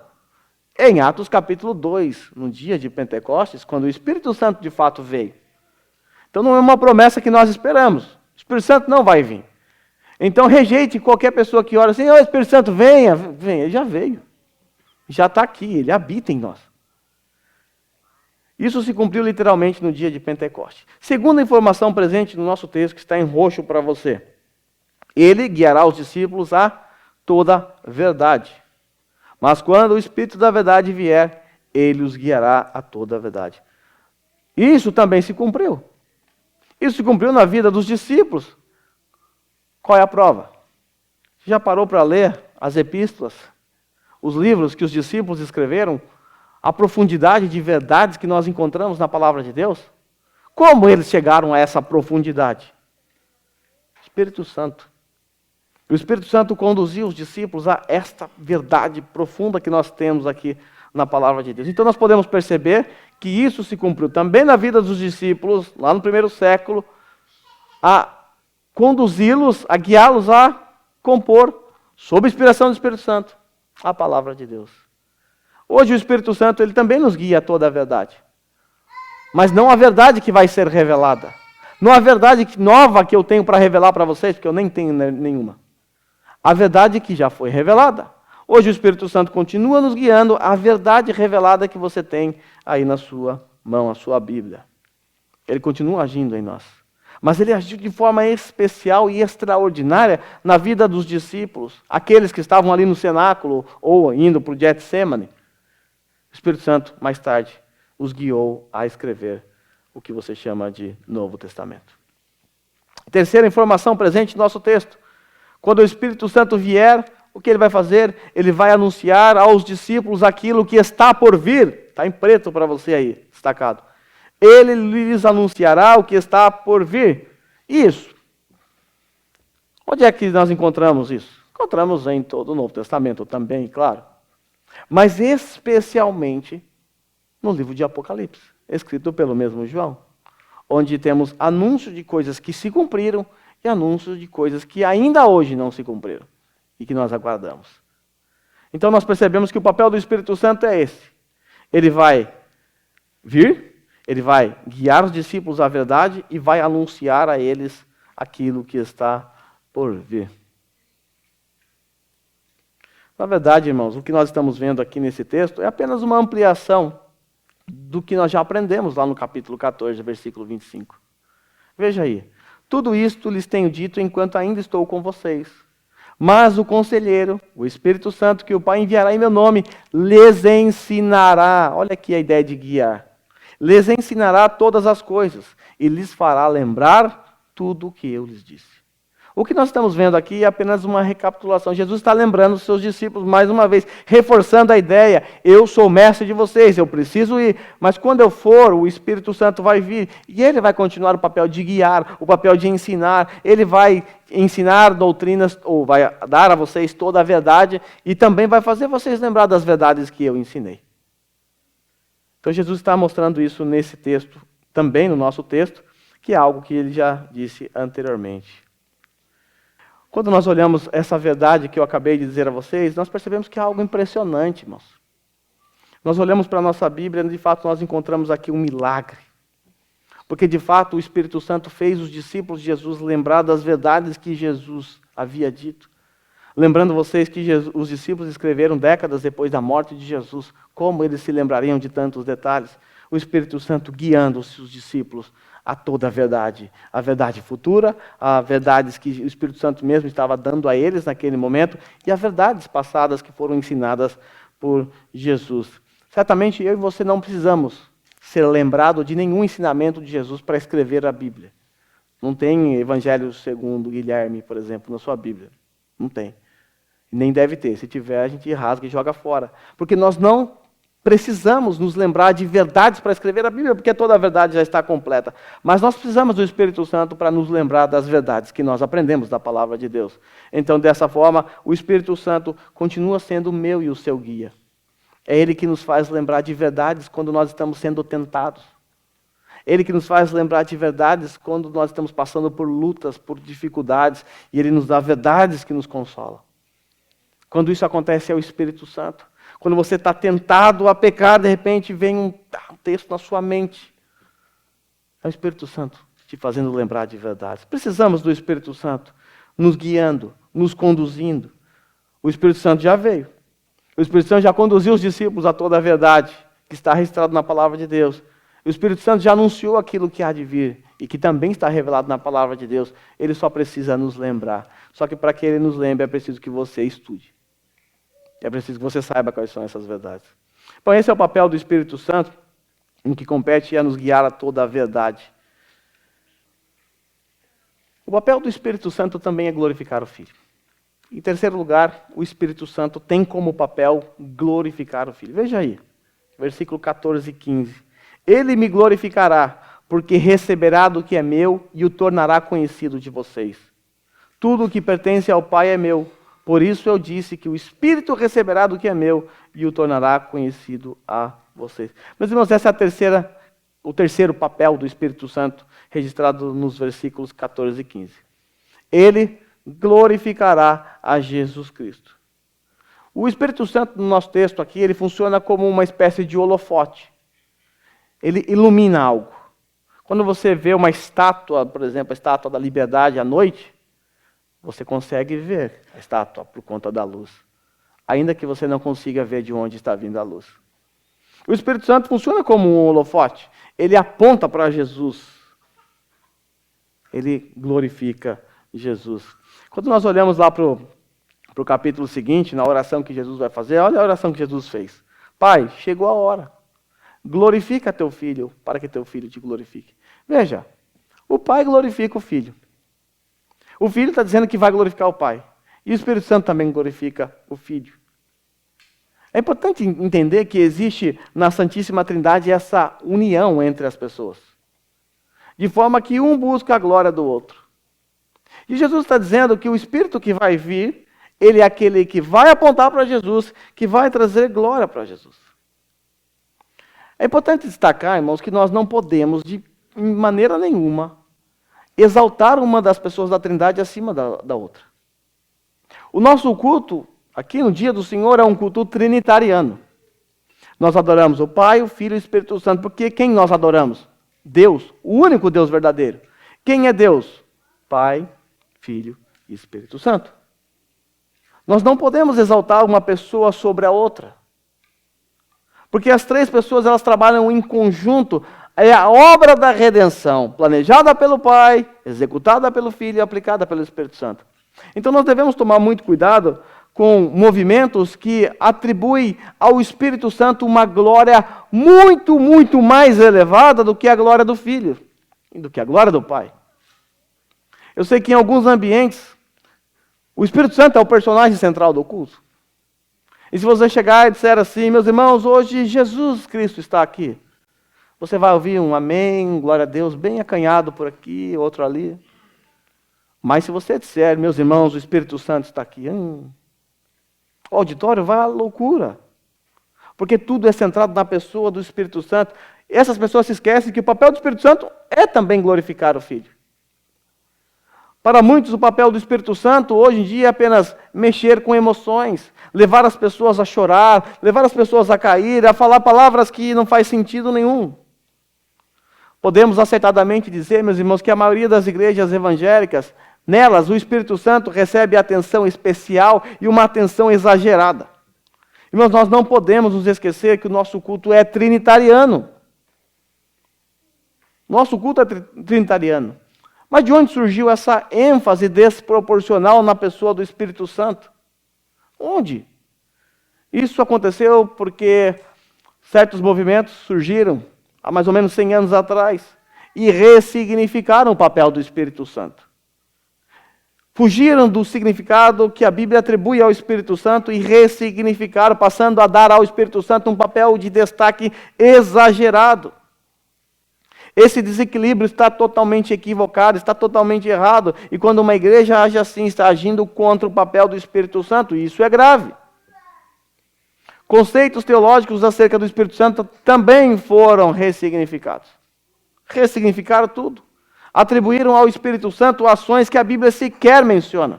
Em Atos capítulo 2, no dia de Pentecostes, quando o Espírito Santo de fato veio. Então não é uma promessa que nós esperamos. O Espírito Santo não vai vir. Então rejeite qualquer pessoa que ora assim: "Oh, Espírito Santo, venha, venha." Ele já veio. Já está aqui, ele habita em nós. Isso se cumpriu literalmente no dia de Pentecostes. Segunda informação presente no nosso texto, que está em roxo para você. Ele guiará os discípulos a toda verdade. Mas quando o Espírito da verdade vier, ele os guiará a toda a verdade. Isso também se cumpriu. Isso se cumpriu na vida dos discípulos. Qual é a prova? Você já parou para ler as epístolas, os livros que os discípulos escreveram? A profundidade de verdades que nós encontramos na palavra de Deus? Como eles chegaram a essa profundidade? Espírito Santo. O Espírito Santo conduziu os discípulos a esta verdade profunda que nós temos aqui na palavra de Deus. Então nós podemos perceber que isso se cumpriu também na vida dos discípulos, lá no primeiro século, a conduzi-los, a guiá-los a compor, sob inspiração do Espírito Santo, a palavra de Deus. Hoje o Espírito Santo ele também nos guia a toda a verdade. Mas não a verdade que vai ser revelada. Não a verdade nova que eu tenho para revelar para vocês, porque eu nem tenho nenhuma. A verdade que já foi revelada. Hoje o Espírito Santo continua nos guiando a verdade revelada que você tem aí na sua mão, a sua Bíblia. Ele continua agindo em nós. Mas ele agiu de forma especial e extraordinária na vida dos discípulos, aqueles que estavam ali no cenáculo ou indo para o Getsemane. O Espírito Santo, mais tarde, os guiou a escrever o que você chama de Novo Testamento. Terceira informação presente no nosso texto. Quando o Espírito Santo vier, o que ele vai fazer? Ele vai anunciar aos discípulos aquilo que está por vir. Está em preto para você aí, destacado. Ele lhes anunciará o que está por vir. Isso. Onde é que nós encontramos isso? Encontramos em todo o Novo Testamento também, claro. Mas especialmente no livro de Apocalipse, escrito pelo mesmo João, onde temos anúncio de coisas que se cumpriram e anúncios de coisas que ainda hoje não se cumpriram e que nós aguardamos. Então nós percebemos que o papel do Espírito Santo é esse. Ele vai vir, ele vai guiar os discípulos à verdade e vai anunciar a eles aquilo que está por vir. Na verdade, irmãos, o que nós estamos vendo aqui nesse texto é apenas uma ampliação do que nós já aprendemos lá no capítulo 14, versículo 25. Veja aí. Tudo isto lhes tenho dito enquanto ainda estou com vocês. Mas o conselheiro, o Espírito Santo, que o Pai enviará em meu nome, lhes ensinará. Olha aqui a ideia de guiar. Lhes ensinará todas as coisas e lhes fará lembrar tudo o que eu lhes disse. O que nós estamos vendo aqui é apenas uma recapitulação. Jesus está lembrando os seus discípulos mais uma vez, reforçando a ideia: eu sou o mestre de vocês, eu preciso ir, mas quando eu for, o Espírito Santo vai vir e ele vai continuar o papel de guiar, o papel de ensinar. Ele vai ensinar doutrinas, ou vai dar a vocês toda a verdade e também vai fazer vocês lembrar das verdades que eu ensinei. Então Jesus está mostrando isso nesse texto, também no nosso texto, que é algo que ele já disse anteriormente. Quando nós olhamos essa verdade que eu acabei de dizer a vocês, nós percebemos que é algo impressionante, irmãos. Nós olhamos para a nossa Bíblia e, de fato, nós encontramos aqui um milagre. Porque, de fato, o Espírito Santo fez os discípulos de Jesus lembrar das verdades que Jesus havia dito. Lembrando vocês que os discípulos escreveram décadas depois da morte de Jesus, como eles se lembrariam de tantos detalhes? O Espírito Santo guiando os seus discípulos a toda a verdade futura, a verdades que o Espírito Santo mesmo estava dando a eles naquele momento, e as verdades passadas que foram ensinadas por Jesus. Certamente eu e você não precisamos ser lembrados de nenhum ensinamento de Jesus para escrever a Bíblia. Não tem Evangelho segundo Guilherme, por exemplo, na sua Bíblia. Não tem. Nem deve ter. Se tiver, a gente rasga e joga fora. Porque nós não precisamos nos lembrar de verdades para escrever a Bíblia, porque toda a verdade já está completa. Mas nós precisamos do Espírito Santo para nos lembrar das verdades que nós aprendemos da palavra de Deus. Então, dessa forma, o Espírito Santo continua sendo o meu e o seu guia. É Ele que nos faz lembrar de verdades quando nós estamos sendo tentados. Ele que nos faz lembrar de verdades quando nós estamos passando por lutas, por dificuldades, e Ele nos dá verdades que nos consolam. Quando isso acontece é o Espírito Santo. Quando você está tentado a pecar, de repente vem um texto na sua mente. É o Espírito Santo te fazendo lembrar de verdades. Precisamos do Espírito Santo nos guiando, nos conduzindo. O Espírito Santo já veio. O Espírito Santo já conduziu os discípulos a toda a verdade que está registrado na palavra de Deus. O Espírito Santo já anunciou aquilo que há de vir e que também está revelado na palavra de Deus. Ele só precisa nos lembrar. Só que para que Ele nos lembre é preciso que você estude. É preciso que você saiba quais são essas verdades. Bom, esse é o papel do Espírito Santo, em que compete a nos guiar a toda a verdade. O papel do Espírito Santo também é glorificar o Filho. Em terceiro lugar, o Espírito Santo tem como papel glorificar o Filho. Veja aí, versículo 14 e 15. Ele me glorificará, porque receberá do que é meu e o tornará conhecido de vocês. Tudo o que pertence ao Pai é meu. Por isso eu disse que o Espírito receberá do que é meu e o tornará conhecido a vocês. Meus irmãos, essa é o terceiro papel do Espírito Santo, registrado nos versículos 14 e 15. Ele glorificará a Jesus Cristo. O Espírito Santo, no nosso texto aqui, ele funciona como uma espécie de holofote. Ele ilumina algo. Quando você vê uma estátua, por exemplo, a estátua da Liberdade à noite, você consegue ver a estátua por conta da luz, ainda que você não consiga ver de onde está vindo a luz. O Espírito Santo funciona como um holofote. Ele aponta para Jesus. Ele glorifica Jesus. Quando nós olhamos lá para o capítulo seguinte, na oração que Jesus vai fazer, olha a oração que Jesus fez. Pai, chegou a hora. Glorifica teu filho, para que teu filho te glorifique. Veja, o Pai glorifica o Filho. O Filho está dizendo que vai glorificar o Pai. E o Espírito Santo também glorifica o Filho. É importante entender que existe na Santíssima Trindade essa união entre as pessoas. De forma que um busca a glória do outro. E Jesus está dizendo que o Espírito que vai vir, ele é aquele que vai apontar para Jesus, que vai trazer glória para Jesus. É importante destacar, irmãos, que nós não podemos, de maneira nenhuma, exaltar uma das pessoas da Trindade acima da outra. O nosso culto, aqui no dia do Senhor, é um culto trinitariano. Nós adoramos o Pai, o Filho e o Espírito Santo, porque quem nós adoramos? Deus, o único Deus verdadeiro. Quem é Deus? Pai, Filho e Espírito Santo. Nós não podemos exaltar uma pessoa sobre a outra. Porque as três pessoas, elas trabalham em conjunto. É a obra da redenção, planejada pelo Pai, executada pelo Filho e aplicada pelo Espírito Santo. Então nós devemos tomar muito cuidado com movimentos que atribuem ao Espírito Santo uma glória muito, muito mais elevada do que a glória do Filho e do que a glória do Pai. Eu sei que em alguns ambientes, o Espírito Santo é o personagem central do culto. E se você chegar e disser assim, meus irmãos, hoje Jesus Cristo está aqui, você vai ouvir um amém, glória a Deus, bem acanhado por aqui, outro ali. Mas se você disser, meus irmãos, o Espírito Santo está aqui, o auditório vai à loucura. Porque tudo é centrado na pessoa do Espírito Santo. Essas pessoas se esquecem que o papel do Espírito Santo é também glorificar o Filho. Para muitos, o papel do Espírito Santo hoje em dia é apenas mexer com emoções, levar as pessoas a chorar, levar as pessoas a cair, a falar palavras que não faz sentido nenhum. Podemos acertadamente dizer, meus irmãos, que a maioria das igrejas evangélicas, nelas o Espírito Santo recebe atenção especial e uma atenção exagerada. Irmãos, nós não podemos nos esquecer que o nosso culto é trinitariano. Nosso culto é trinitariano. Mas de onde surgiu essa ênfase desproporcional na pessoa do Espírito Santo? Onde? Isso aconteceu porque certos movimentos surgiram há mais ou menos 100 anos atrás e ressignificaram o papel do Espírito Santo. Fugiram do significado que a Bíblia atribui ao Espírito Santo e ressignificaram, passando a dar ao Espírito Santo um papel de destaque exagerado. Esse desequilíbrio está totalmente equivocado, está totalmente errado. E quando uma igreja age assim, está agindo contra o papel do Espírito Santo, e isso é grave. Conceitos teológicos acerca do Espírito Santo também foram ressignificados. Ressignificaram tudo. Atribuíram ao Espírito Santo ações que a Bíblia sequer menciona.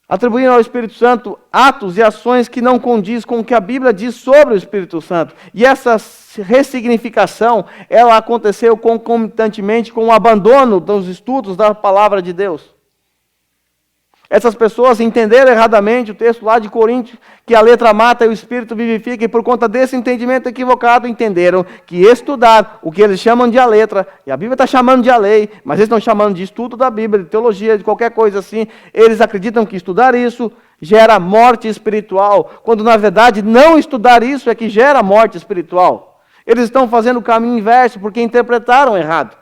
Atribuíram ao Espírito Santo atos e ações que não condiz com o que a Bíblia diz sobre o Espírito Santo. E essa ressignificação, ela aconteceu concomitantemente com o abandono dos estudos da palavra de Deus. Essas pessoas entenderam erradamente o texto lá de Coríntios, que a letra mata e o Espírito vivifica, e por conta desse entendimento equivocado, entenderam que estudar o que eles chamam de a letra, e a Bíblia está chamando de a lei, mas eles estão chamando de estudo da Bíblia, de teologia, de qualquer coisa assim, eles acreditam que estudar isso gera morte espiritual, quando na verdade não estudar isso é que gera morte espiritual. Eles estão fazendo o caminho inverso, porque interpretaram errado.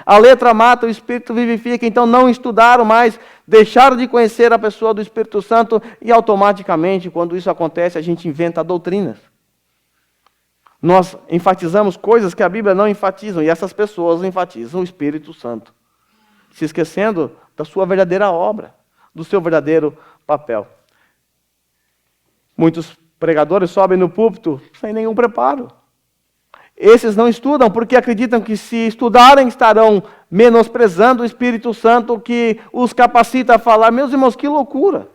A letra mata, o Espírito vivifica, então não estudaram mais, deixaram de conhecer a pessoa do Espírito Santo e automaticamente, quando isso acontece, a gente inventa doutrinas. Nós enfatizamos coisas que a Bíblia não enfatiza, e essas pessoas enfatizam o Espírito Santo, se esquecendo da sua verdadeira obra, do seu verdadeiro papel. Muitos pregadores sobem no púlpito sem nenhum preparo. Esses não estudam porque acreditam que se estudarem estarão menosprezando o Espírito Santo que os capacita a falar. Meus irmãos, que loucura!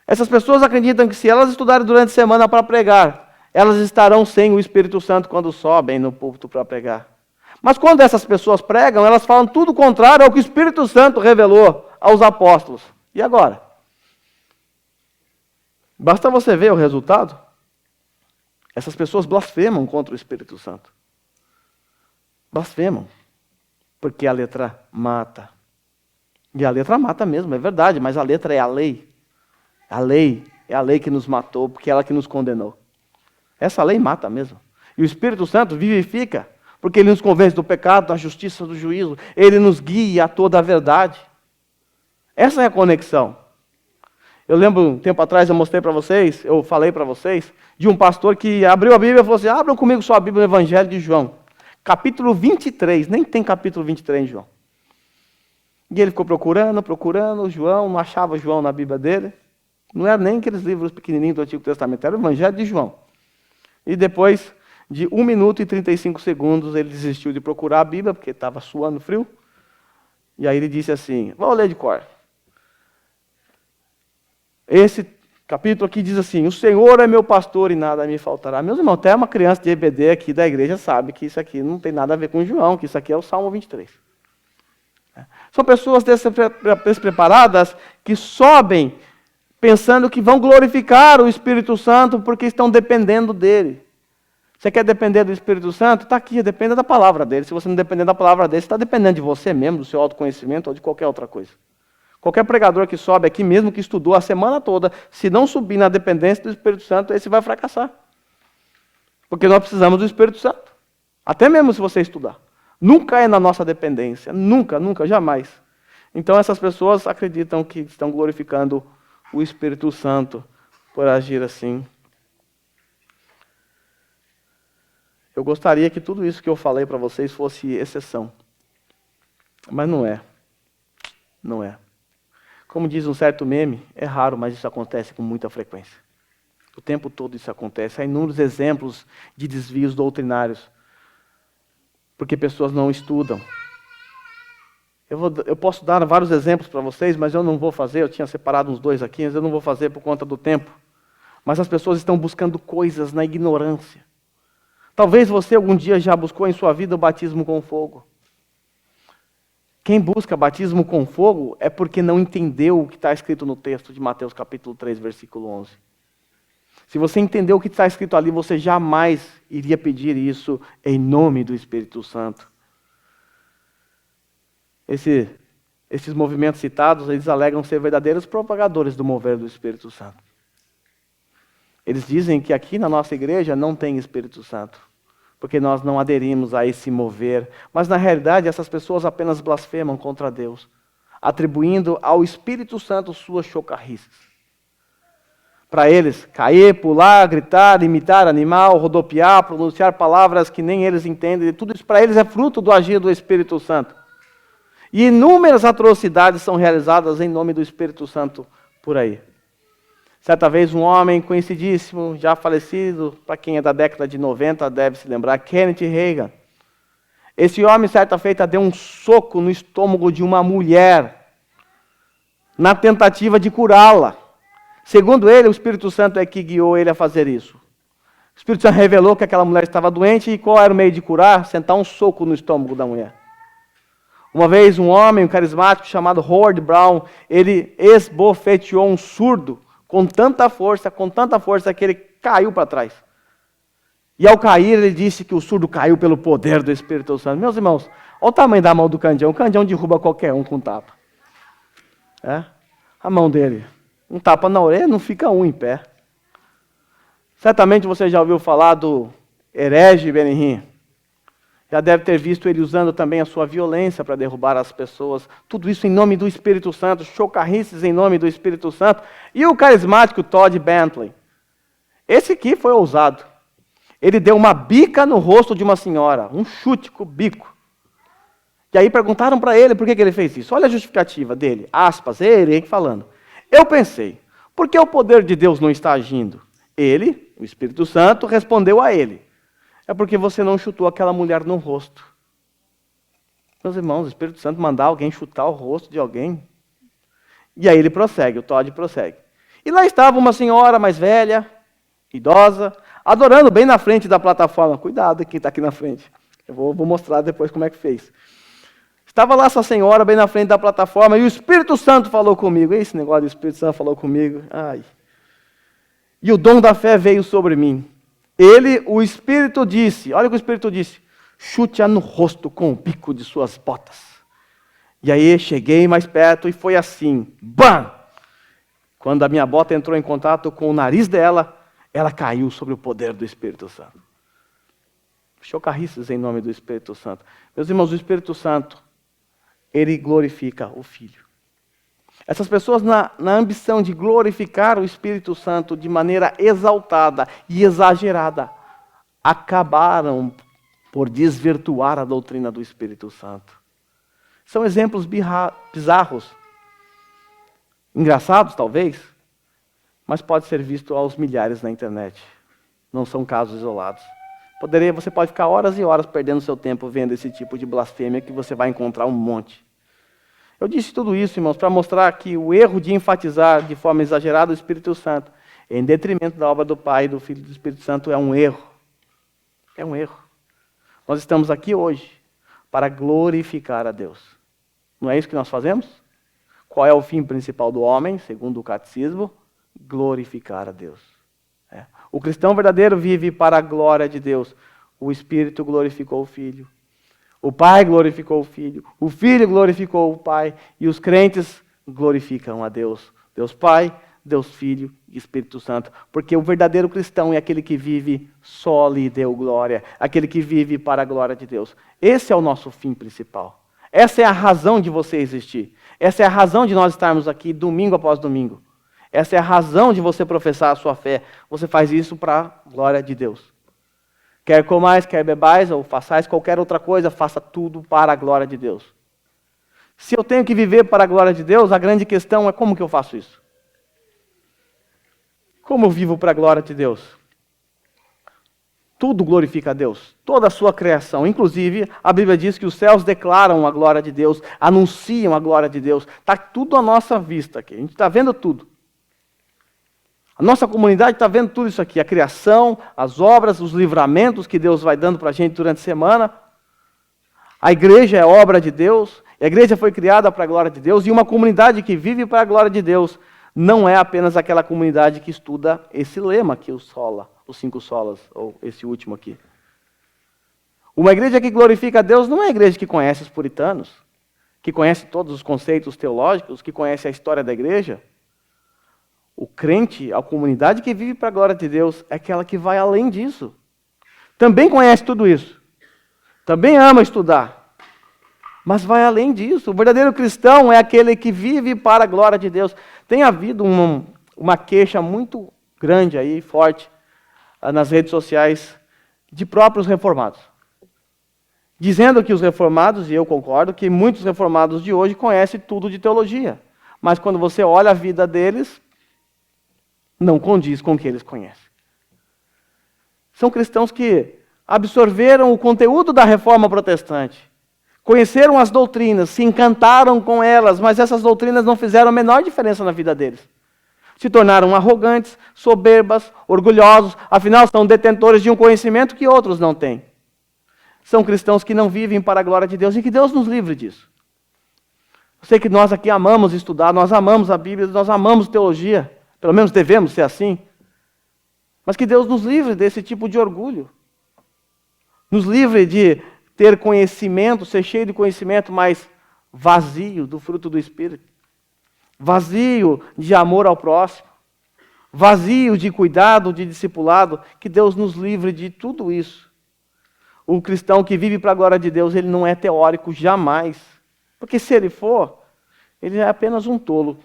Essas pessoas acreditam que se elas estudarem durante a semana para pregar, elas estarão sem o Espírito Santo quando sobem no púlpito para pregar. Mas quando essas pessoas pregam, elas falam tudo contrário ao que o Espírito Santo revelou aos apóstolos. E agora? Basta você ver o resultado. Essas pessoas blasfemam contra o Espírito Santo. Blasfemam. Porque a letra mata. E a letra mata mesmo, é verdade, mas a letra é a lei. A lei é a lei que nos matou, porque é ela que nos condenou. Essa lei mata mesmo. E o Espírito Santo vivifica, porque ele nos convence do pecado, da justiça, do juízo. Ele nos guia a toda a verdade. Essa é a conexão. Eu lembro, um tempo atrás, eu falei para vocês, de um pastor que abriu a Bíblia e falou assim, abram comigo sua Bíblia no Evangelho de João, capítulo 23, nem tem capítulo 23 em João. E ele ficou procurando João, não achava João na Bíblia dele, não era nem aqueles livros pequenininhos do Antigo Testamento, era o Evangelho de João. E depois de 1 minuto e 35 segundos, ele desistiu de procurar a Bíblia, porque estava suando frio, e aí ele disse assim, vou ler de cor. Esse capítulo aqui diz assim, o Senhor é meu pastor e nada me faltará. Meus irmãos, até uma criança de EBD aqui da igreja sabe que isso aqui não tem nada a ver com João, que isso aqui é o Salmo 23. São pessoas despreparadas que sobem pensando que vão glorificar o Espírito Santo porque estão dependendo dele. Você quer depender do Espírito Santo? Está aqui, dependa da palavra dele. Se você não depender da palavra dele, você está dependendo de você mesmo, do seu autoconhecimento ou de qualquer outra coisa. Qualquer pregador que sobe aqui, mesmo que estudou a semana toda, se não subir na dependência do Espírito Santo, esse vai fracassar. Porque nós precisamos do Espírito Santo. Até mesmo se você estudar. Nunca é na nossa dependência. Nunca, nunca, jamais. Então essas pessoas acreditam que estão glorificando o Espírito Santo por agir assim. Eu gostaria que tudo isso que eu falei para vocês fosse exceção. Mas não é. Não é. Como diz um certo meme, é raro, mas isso acontece com muita frequência. O tempo todo isso acontece. Há inúmeros exemplos de desvios doutrinários. Porque pessoas não estudam. Eu posso dar vários exemplos para vocês, mas eu não vou fazer. Eu tinha separado uns 2 aqui, mas eu não vou fazer por conta do tempo. Mas as pessoas estão buscando coisas na ignorância. Talvez você algum dia já buscou em sua vida o batismo com fogo. Quem busca batismo com fogo é porque não entendeu o que está escrito no texto de Mateus capítulo 3, versículo 11. Se você entendeu o que está escrito ali, você jamais iria pedir isso em nome do Espírito Santo. Esses movimentos citados, eles alegam ser verdadeiros propagadores do mover do Espírito Santo. Eles dizem que aqui na nossa igreja não tem Espírito Santo, porque nós não aderimos a esse mover. Mas na realidade essas pessoas apenas blasfemam contra Deus, atribuindo ao Espírito Santo suas chocarrices. Para eles, cair, pular, gritar, imitar animal, rodopiar, pronunciar palavras que nem eles entendem, tudo isso para eles é fruto do agir do Espírito Santo. E inúmeras atrocidades são realizadas em nome do Espírito Santo por aí. Certa vez um homem conhecidíssimo, já falecido, para quem é da década de 90 deve se lembrar, Kenneth Reagan. Esse homem, certa feita, deu um soco no estômago de uma mulher, na tentativa de curá-la. Segundo ele, o Espírito Santo é que guiou ele a fazer isso. O Espírito Santo revelou que aquela mulher estava doente e qual era o meio de curar? Sentar um soco no estômago da mulher. Uma vez um homem, um carismático chamado Howard Brown, ele esbofeteou um surdo com tanta força que ele caiu para trás. E ao cair, ele disse que o surdo caiu pelo poder do Espírito Santo. Meus irmãos, olha o tamanho da mão do candião. O candião derruba qualquer um com tapa. A mão dele. Um tapa na orelha, não fica um em pé. Certamente você já ouviu falar do herege Benihim. Já deve ter visto ele usando também a sua violência para derrubar as pessoas. Tudo isso em nome do Espírito Santo, chocarrices em nome do Espírito Santo. E o carismático Todd Bentley. Esse aqui foi ousado. Ele deu uma bica no rosto de uma senhora, um chute com o bico. E aí perguntaram para ele por que ele fez isso. Olha a justificativa dele, aspas, ele falando. Eu pensei, por que o poder de Deus não está agindo? Ele, o Espírito Santo, respondeu a ele. É porque você não chutou aquela mulher no rosto. Meus irmãos, o Espírito Santo mandar alguém chutar o rosto de alguém. E aí ele prossegue, o Todd prossegue. E lá estava uma senhora mais velha, idosa, adorando bem na frente da plataforma. Cuidado quem está aqui na frente. Eu vou mostrar depois como é que fez. Estava lá essa senhora bem na frente da plataforma e o Espírito Santo falou comigo. Esse negócio do Espírito Santo falou comigo. Ai. E o dom da fé veio sobre mim. Ele, o Espírito disse, olha o que o Espírito disse, chute-a no rosto com o bico de suas botas. E aí cheguei mais perto e foi assim, bam! Quando a minha bota entrou em contato com o nariz dela, ela caiu sobre o poder do Espírito Santo. Chocarrices em nome do Espírito Santo. Meus irmãos, o Espírito Santo, ele glorifica o Filho. Essas pessoas, na ambição de glorificar o Espírito Santo de maneira exaltada e exagerada, acabaram por desvirtuar a doutrina do Espírito Santo. São exemplos bizarros, engraçados talvez, mas pode ser visto aos milhares na internet. Não são casos isolados. Você pode ficar horas e horas perdendo seu tempo vendo esse tipo de blasfêmia que você vai encontrar um monte. Eu disse tudo isso, irmãos, para mostrar que o erro de enfatizar de forma exagerada o Espírito Santo, em detrimento da obra do Pai, do Filho e do Espírito Santo, é um erro. É um erro. Nós estamos aqui hoje para glorificar a Deus. Não é isso que nós fazemos? Qual é o fim principal do homem, segundo o catecismo? Glorificar a Deus. O cristão verdadeiro vive para a glória de Deus. O Espírito glorificou o Filho. O Pai glorificou o Filho glorificou o Pai, e os crentes glorificam a Deus. Deus Pai, Deus Filho e Espírito Santo. Porque o verdadeiro cristão é aquele que vive só lhe deu glória, aquele que vive para a glória de Deus. Esse é o nosso fim principal. Essa é a razão de você existir. Essa é a razão de nós estarmos aqui domingo após domingo. Essa é a razão de você professar a sua fé. Você faz isso para a glória de Deus. Quer comais, quer bebais, ou façais qualquer outra coisa, faça tudo para a glória de Deus. Se eu tenho que viver para a glória de Deus, a grande questão é como que eu faço isso? Como eu vivo para a glória de Deus? Tudo glorifica a Deus, toda a sua criação. Inclusive, a Bíblia diz que os céus declaram a glória de Deus, anunciam a glória de Deus. Está tudo à nossa vista aqui, a gente está vendo tudo. A nossa comunidade está vendo tudo isso aqui, a criação, as obras, os livramentos que Deus vai dando para a gente durante a semana. A igreja é obra de Deus, a igreja foi criada para a glória de Deus, e uma comunidade que vive para a glória de Deus não é apenas aquela comunidade que estuda esse lema aqui, o sola. Os 5 solas, ou esse último aqui. Uma igreja que glorifica a Deus não é a igreja que conhece os puritanos, que conhece todos os conceitos teológicos, que conhece a história da igreja. O crente, a comunidade que vive para a glória de Deus, é aquela que vai além disso. Também conhece tudo isso. Também ama estudar. Mas vai além disso. O verdadeiro cristão é aquele que vive para a glória de Deus. Tem havido uma queixa muito grande aí, forte, nas redes sociais, de próprios reformados. Dizendo que os reformados, e eu concordo, que muitos reformados de hoje conhecem tudo de teologia. Mas quando você olha a vida deles, não condiz com o que eles conhecem. São cristãos que absorveram o conteúdo da reforma protestante, conheceram as doutrinas, se encantaram com elas, mas essas doutrinas não fizeram a menor diferença na vida deles. Se tornaram arrogantes, soberbas, orgulhosos, afinal são detentores de um conhecimento que outros não têm. São cristãos que não vivem para a glória de Deus e que Deus nos livre disso. Eu sei que nós aqui amamos estudar, nós amamos a Bíblia, nós amamos teologia, pelo menos devemos ser assim. Mas que Deus nos livre desse tipo de orgulho. Nos livre de ter conhecimento, ser cheio de conhecimento, mas vazio do fruto do Espírito. Vazio de amor ao próximo, vazio de cuidado, de discipulado, que Deus nos livre de tudo isso. O cristão que vive para a glória de Deus, ele não é teórico jamais, porque se ele for, ele é apenas um tolo,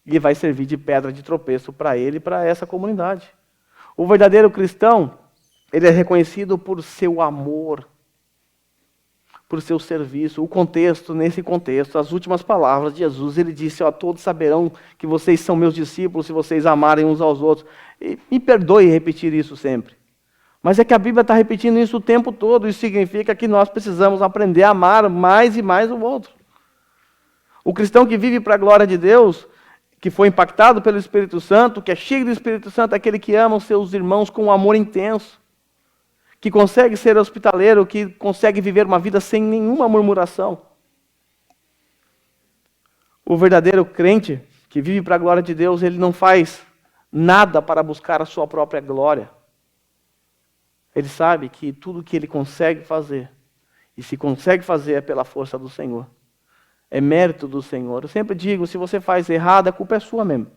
e vai servir de pedra de tropeço para ele e para essa comunidade. O verdadeiro cristão, ele é reconhecido por seu amor, por seu serviço. O contexto, nesse contexto, as últimas palavras de Jesus, ele disse, todos saberão que vocês são meus discípulos se vocês amarem uns aos outros. E me perdoe repetir isso sempre. Mas é que a Bíblia está repetindo isso o tempo todo. Isso significa que nós precisamos aprender a amar mais e mais o outro. O cristão que vive para a glória de Deus, que foi impactado pelo Espírito Santo, que é cheio do Espírito Santo, é aquele que ama os seus irmãos com um amor intenso, que consegue ser hospitaleiro, que consegue viver uma vida sem nenhuma murmuração. O verdadeiro crente que vive para a glória de Deus, ele não faz nada para buscar a sua própria glória. Ele sabe que tudo que ele consegue fazer, e se consegue fazer é pela força do Senhor. É mérito do Senhor. Eu sempre digo, se você faz errado, a culpa é sua mesmo.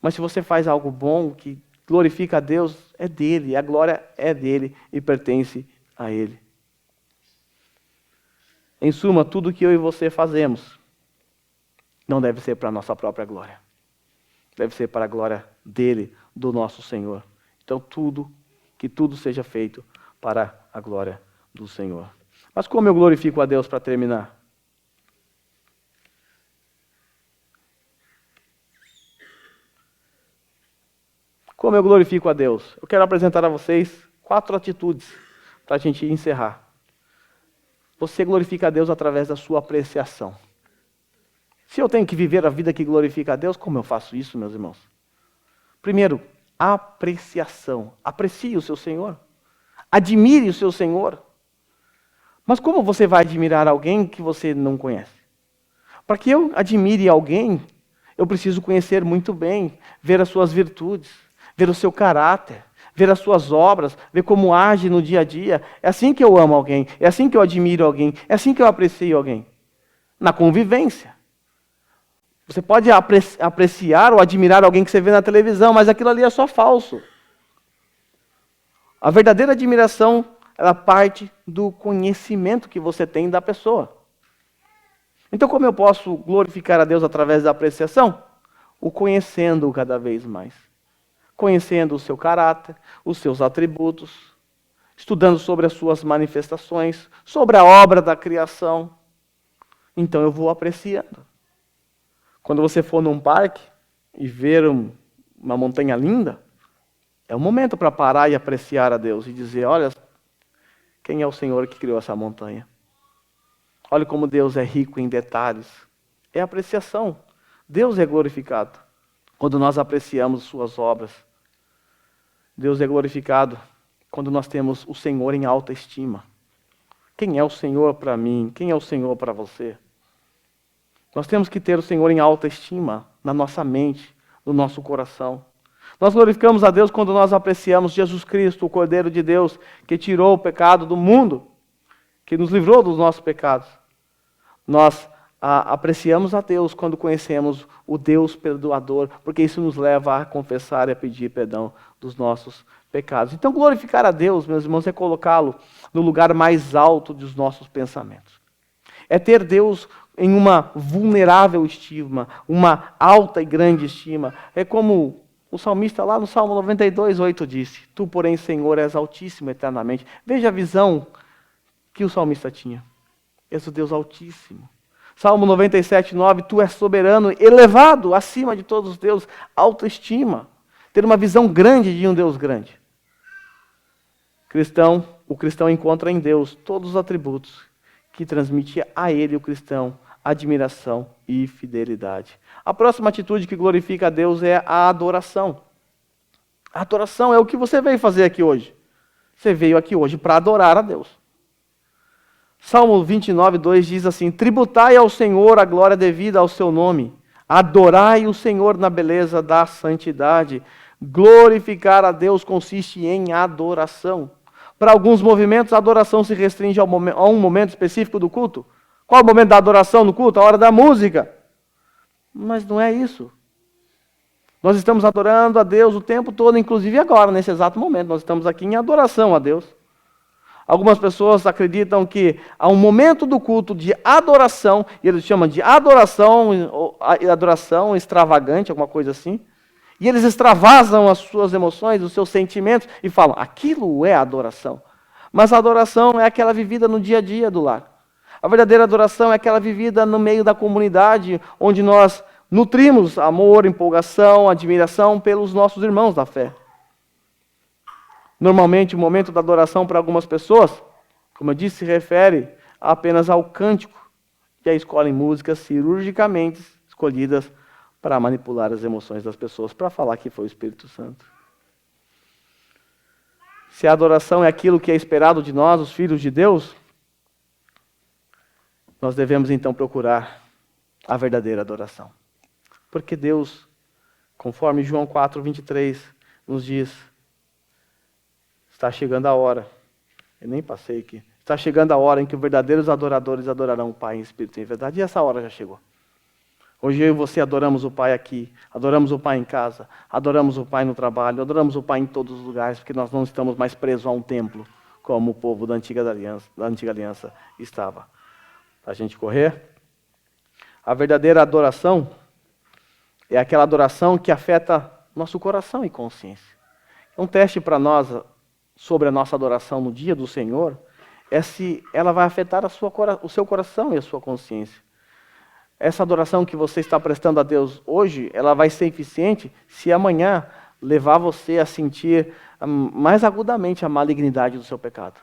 Mas se você faz algo bom, que glorifica a Deus, é dele, a glória é dele e pertence a ele. Em suma, tudo que eu e você fazemos não deve ser para a nossa própria glória. Deve ser para a glória dele, do nosso Senhor. Então que tudo seja feito para a glória do Senhor. Mas como eu glorifico a Deus para terminar? Como eu glorifico a Deus? Eu quero apresentar a vocês 4 atitudes para a gente encerrar. Você glorifica a Deus através da sua apreciação. Se eu tenho que viver a vida que glorifica a Deus, como eu faço isso, meus irmãos? Primeiro, apreciação. Aprecie o seu Senhor. Admire o seu Senhor. Mas como você vai admirar alguém que você não conhece? Para que eu admire alguém, eu preciso conhecer muito bem, ver as suas virtudes, ver o seu caráter, ver as suas obras, ver como age no dia a dia. É assim que eu amo alguém, é assim que eu admiro alguém, é assim que eu aprecio alguém. Na convivência. Você pode apreciar ou admirar alguém que você vê na televisão, mas aquilo ali é só falso. A verdadeira admiração, ela parte do conhecimento que você tem da pessoa. Então, como eu posso glorificar a Deus através da apreciação? O conhecendo cada vez mais. Conhecendo o seu caráter, os seus atributos, estudando sobre as suas manifestações, sobre a obra da criação. Então eu vou apreciando. Quando você for num parque e ver uma montanha linda, É um momento para parar e apreciar a Deus e dizer, olha, quem é o Senhor que criou essa montanha? Olha como Deus é rico em detalhes. É apreciação. Deus é glorificado quando nós apreciamos suas obras. Deus é glorificado quando nós temos o Senhor em alta estima. Quem é o Senhor para mim? Quem é o Senhor para você? Nós temos que ter o Senhor em alta estima na nossa mente, no nosso coração. Nós glorificamos a Deus quando nós apreciamos Jesus Cristo, o Cordeiro de Deus, que tirou o pecado do mundo, que nos livrou dos nossos pecados. Nós apreciamos a Deus quando conhecemos o Deus perdoador, porque isso nos leva a confessar e a pedir perdão dos nossos pecados. Então, glorificar a Deus, meus irmãos, é colocá-lo no lugar mais alto dos nossos pensamentos. É ter Deus em uma vulnerável estima, uma alta e grande estima. É como o salmista lá no Salmo 92, 8 disse, Tu, porém, Senhor, és altíssimo eternamente. Veja a visão que o salmista tinha. És o Deus altíssimo. Salmo 97, 9, Tu és soberano, elevado acima de todos os deuses, autoestima. Ter uma visão grande de um Deus grande. O cristão encontra em Deus todos os atributos que transmite a ele, o cristão, admiração e fidelidade. A próxima atitude que glorifica a Deus é a adoração. A adoração é o que você veio fazer aqui hoje. Você veio aqui hoje para adorar a Deus. Salmo 29, 2 diz assim, Tributai ao Senhor a glória devida ao seu nome. Adorai o Senhor na beleza da santidade. Glorificar a Deus consiste em adoração. Para alguns movimentos, a adoração se restringe a um momento específico do culto. Qual é o momento da adoração no culto? A hora da música. Mas não é isso. Nós estamos adorando a Deus o tempo todo, inclusive agora, nesse exato momento. Nós estamos aqui em adoração a Deus. Algumas pessoas acreditam que há um momento do culto de adoração, e eles chamam de adoração extravagante, alguma coisa assim. E eles extravasam as suas emoções, os seus sentimentos, e falam, aquilo é adoração. Mas a adoração é aquela vivida no dia a dia do lar. A verdadeira adoração é aquela vivida no meio da comunidade, onde nós nutrimos amor, empolgação, admiração pelos nossos irmãos da fé. Normalmente, o momento da adoração para algumas pessoas, como eu disse, se refere apenas ao cântico, e aí escolhem músicas cirurgicamente escolhidas para manipular as emoções das pessoas, para falar que foi o Espírito Santo. Se a adoração é aquilo que é esperado de nós, os filhos de Deus, nós devemos então procurar a verdadeira adoração. Porque Deus, conforme João 4, 23, nos diz, está chegando a hora, eu nem passei aqui, está chegando a hora em que os verdadeiros adoradores adorarão o Pai em espírito e em verdade, e essa hora já chegou. Hoje eu e você adoramos o Pai aqui, adoramos o Pai em casa, adoramos o Pai no trabalho, adoramos o Pai em todos os lugares, porque nós não estamos mais presos a um templo, como o povo da antiga aliança estava. Para a gente correr, a verdadeira adoração é aquela adoração que afeta nosso coração e consciência. Um teste para nós sobre a nossa adoração no dia do Senhor é se ela vai afetar o seu coração e a sua consciência. Essa adoração que você está prestando a Deus hoje, ela vai ser eficiente se amanhã levar você a sentir mais agudamente a malignidade do seu pecado.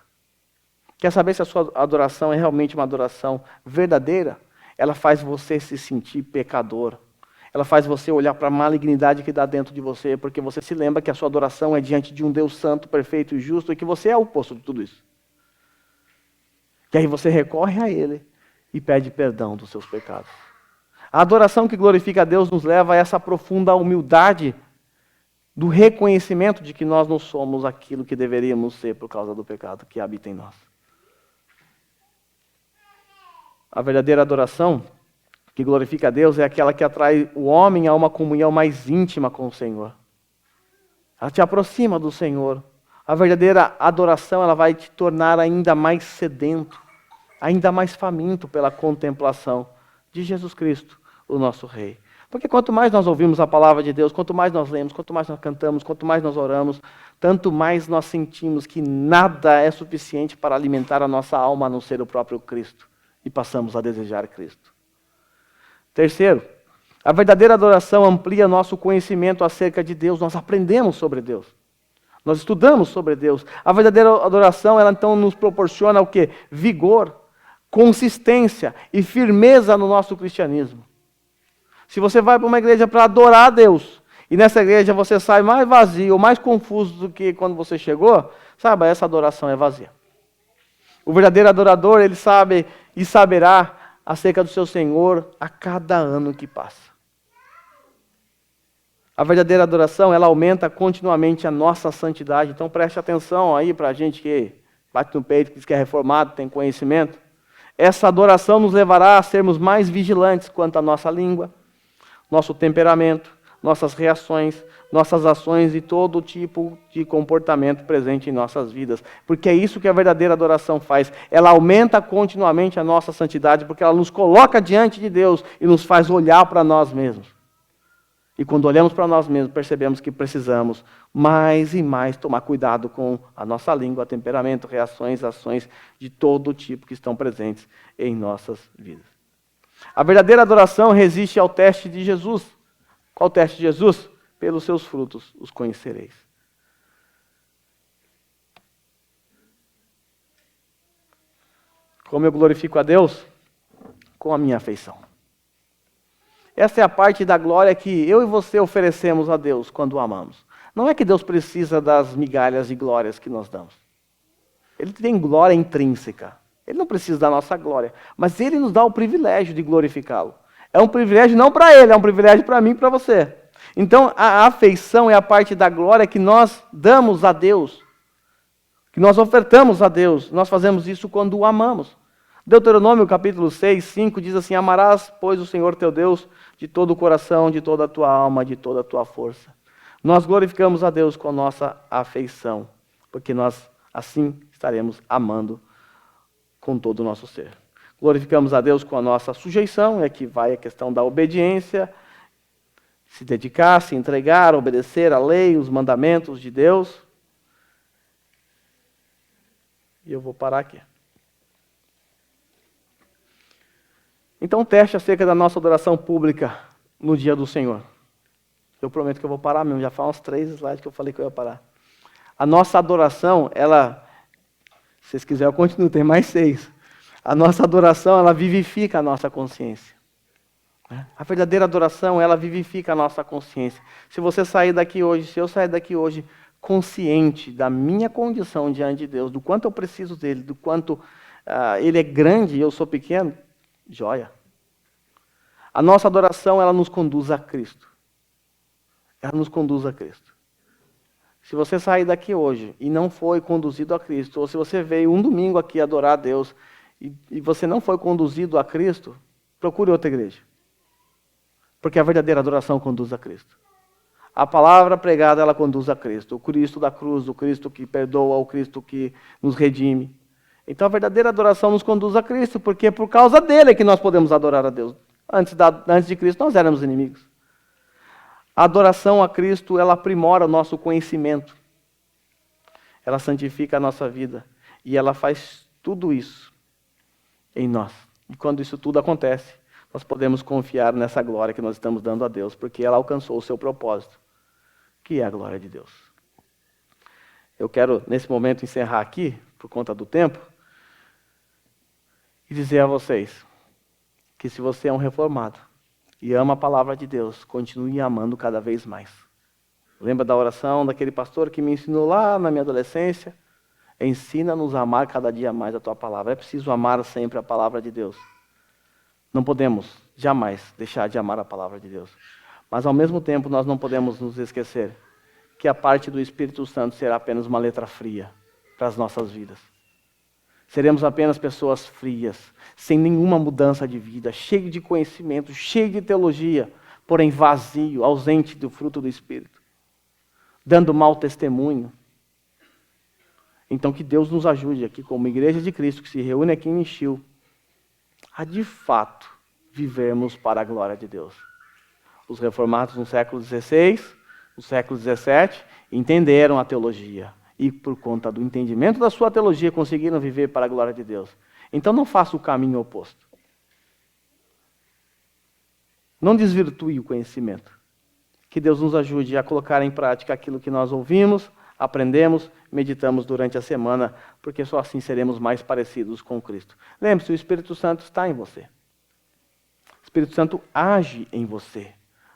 Quer saber se a sua adoração é realmente uma adoração verdadeira? Ela faz você se sentir pecador. Ela faz você olhar para a malignidade que dá dentro de você, porque você se lembra que a sua adoração é diante de um Deus santo, perfeito e justo, e que você é o oposto de tudo isso. E aí você recorre a Ele e pede perdão dos seus pecados. A adoração que glorifica a Deus nos leva a essa profunda humildade do reconhecimento de que nós não somos aquilo que deveríamos ser por causa do pecado que habita em nós. A verdadeira adoração que glorifica a Deus é aquela que atrai o homem a uma comunhão mais íntima com o Senhor. Ela te aproxima do Senhor. A verdadeira adoração, ela vai te tornar ainda mais sedento, ainda mais faminto pela contemplação de Jesus Cristo, o nosso Rei. Porque quanto mais nós ouvimos a palavra de Deus, quanto mais nós lemos, quanto mais nós cantamos, quanto mais nós oramos, tanto mais nós sentimos que nada é suficiente para alimentar a nossa alma a não ser o próprio Cristo. E passamos a desejar Cristo. Terceiro, a verdadeira adoração amplia nosso conhecimento acerca de Deus. Nós aprendemos sobre Deus. Nós estudamos sobre Deus. A verdadeira adoração, ela então nos proporciona o quê? Vigor, consistência e firmeza no nosso cristianismo. Se você vai para uma igreja para adorar a Deus, e nessa igreja você sai mais vazio, mais confuso do que quando você chegou, saiba, essa adoração é vazia. O verdadeiro adorador, ele sabe e saberá acerca do seu Senhor a cada ano que passa. A verdadeira adoração, ela aumenta continuamente a nossa santidade. Então preste atenção aí para a gente que bate no peito, que diz que é reformado, tem conhecimento. Essa adoração nos levará a sermos mais vigilantes quanto à nossa língua, nosso temperamento, nossas reações, nossas ações e todo tipo de comportamento presente em nossas vidas. Porque é isso que a verdadeira adoração faz. Ela aumenta continuamente a nossa santidade, porque ela nos coloca diante de Deus e nos faz olhar para nós mesmos. E quando olhamos para nós mesmos, percebemos que precisamos mais e mais tomar cuidado com a nossa língua, temperamento, reações, ações de todo tipo que estão presentes em nossas vidas. A verdadeira adoração resiste ao teste de Jesus. Qual o teste de Jesus? Pelos seus frutos os conhecereis. Como eu glorifico a Deus? Com a minha afeição. Essa é a parte da glória que eu e você oferecemos a Deus quando o amamos. Não é que Deus precisa das migalhas e glórias que nós damos. Ele tem glória intrínseca. Ele não precisa da nossa glória. Mas Ele nos dá o privilégio de glorificá-lo. É um privilégio não para Ele, é um privilégio para mim e para você. Então, a afeição é a parte da glória que nós damos a Deus. Que nós ofertamos a Deus. Nós fazemos isso quando o amamos. Deuteronômio capítulo 6, 5 diz assim: amarás, pois, o Senhor teu Deus de todo o coração, de toda a tua alma, de toda a tua força. Nós glorificamos a Deus com a nossa afeição, porque nós assim estaremos amando com todo o nosso ser. Glorificamos a Deus com a nossa sujeição, e aqui vai a questão da obediência, se dedicar, se entregar, obedecer a lei, os mandamentos de Deus. E eu vou parar aqui. Então, teste acerca da nossa adoração pública no dia do Senhor. Eu prometo que eu vou parar mesmo, já faz uns 3 slides que eu falei que eu ia parar. A nossa adoração, ela, se vocês quiserem eu continuo, tem mais 6. A nossa adoração, ela vivifica a nossa consciência. A verdadeira adoração, ela vivifica a nossa consciência. Se você sair daqui hoje, se eu sair daqui hoje, consciente da minha condição diante de Deus, do quanto eu preciso dele, do quanto ele é grande e eu sou pequeno, joia. A nossa adoração, ela nos conduz a Cristo. Ela nos conduz a Cristo. Se você sair daqui hoje e não foi conduzido a Cristo, ou se você veio um domingo aqui adorar a Deus e você não foi conduzido a Cristo, procure outra igreja. Porque a verdadeira adoração conduz a Cristo. A palavra pregada, ela conduz a Cristo. O Cristo da cruz, o Cristo que perdoa, o Cristo que nos redime. Então a verdadeira adoração nos conduz a Cristo, porque é por causa dele que nós podemos adorar a Deus. Antes de Cristo nós éramos inimigos. A adoração a Cristo, ela aprimora o nosso conhecimento. Ela santifica a nossa vida. E ela faz tudo isso em nós. E quando isso tudo acontece, nós podemos confiar nessa glória que nós estamos dando a Deus, porque ela alcançou o seu propósito, que é a glória de Deus. Eu quero, nesse momento, encerrar aqui, por conta do tempo, e dizer a vocês que se você é um reformado e ama a palavra de Deus, continue amando cada vez mais. Lembra da oração daquele pastor que me ensinou lá na minha adolescência? Ensina-nos a amar cada dia mais a tua palavra. É preciso amar sempre a palavra de Deus. Não podemos jamais deixar de amar a palavra de Deus. Mas ao mesmo tempo nós não podemos nos esquecer que a parte do Espírito Santo será apenas uma letra fria para as nossas vidas. Seremos apenas pessoas frias, sem nenhuma mudança de vida, cheio de conhecimento, cheio de teologia, porém vazio, ausente do fruto do Espírito, dando mau testemunho. Então que Deus nos ajude aqui como Igreja de Cristo, que se reúne aqui em Nishio, a de fato vivermos para a glória de Deus. Os reformados no século XVI, no século XVII, entenderam a teologia. E por conta do entendimento da sua teologia, conseguiram viver para a glória de Deus. Então não faça o caminho oposto. Não desvirtue o conhecimento. Que Deus nos ajude a colocar em prática aquilo que nós ouvimos, aprendemos, meditamos durante a semana, porque só assim seremos mais parecidos com Cristo. Lembre-se, o Espírito Santo está em você. O Espírito Santo age em você.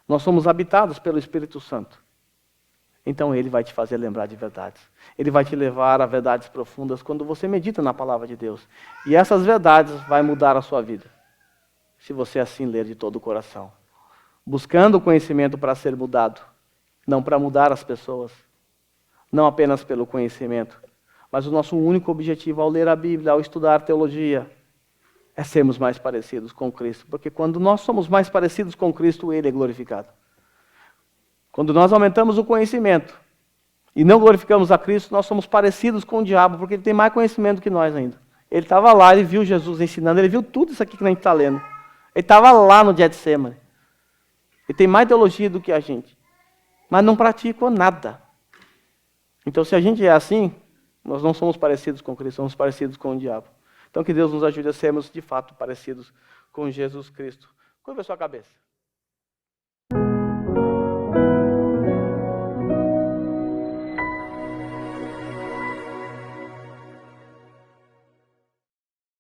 Nós somos habitados pelo Espírito Santo. Então ele vai te fazer lembrar de verdades. Ele vai te levar a verdades profundas quando você medita na palavra de Deus. E essas verdades vão mudar a sua vida, se você assim ler de todo o coração. Buscando o conhecimento para ser mudado, não para mudar as pessoas. Não apenas pelo conhecimento, mas o nosso único objetivo ao ler a Bíblia, ao estudar teologia, é sermos mais parecidos com Cristo. Porque quando nós somos mais parecidos com Cristo, Ele é glorificado. Quando nós aumentamos o conhecimento e não glorificamos a Cristo, nós somos parecidos com o diabo, porque ele tem mais conhecimento que nós ainda. Ele estava lá, ele viu Jesus ensinando, ele viu tudo isso aqui que a gente está lendo. Ele estava lá no Getsemane. Ele tem mais teologia do que a gente, mas não praticou nada. Então, se a gente é assim, nós não somos parecidos com Cristo, somos parecidos com o diabo. Então, que Deus nos ajude a sermos, de fato, parecidos com Jesus Cristo. Curva a sua cabeça.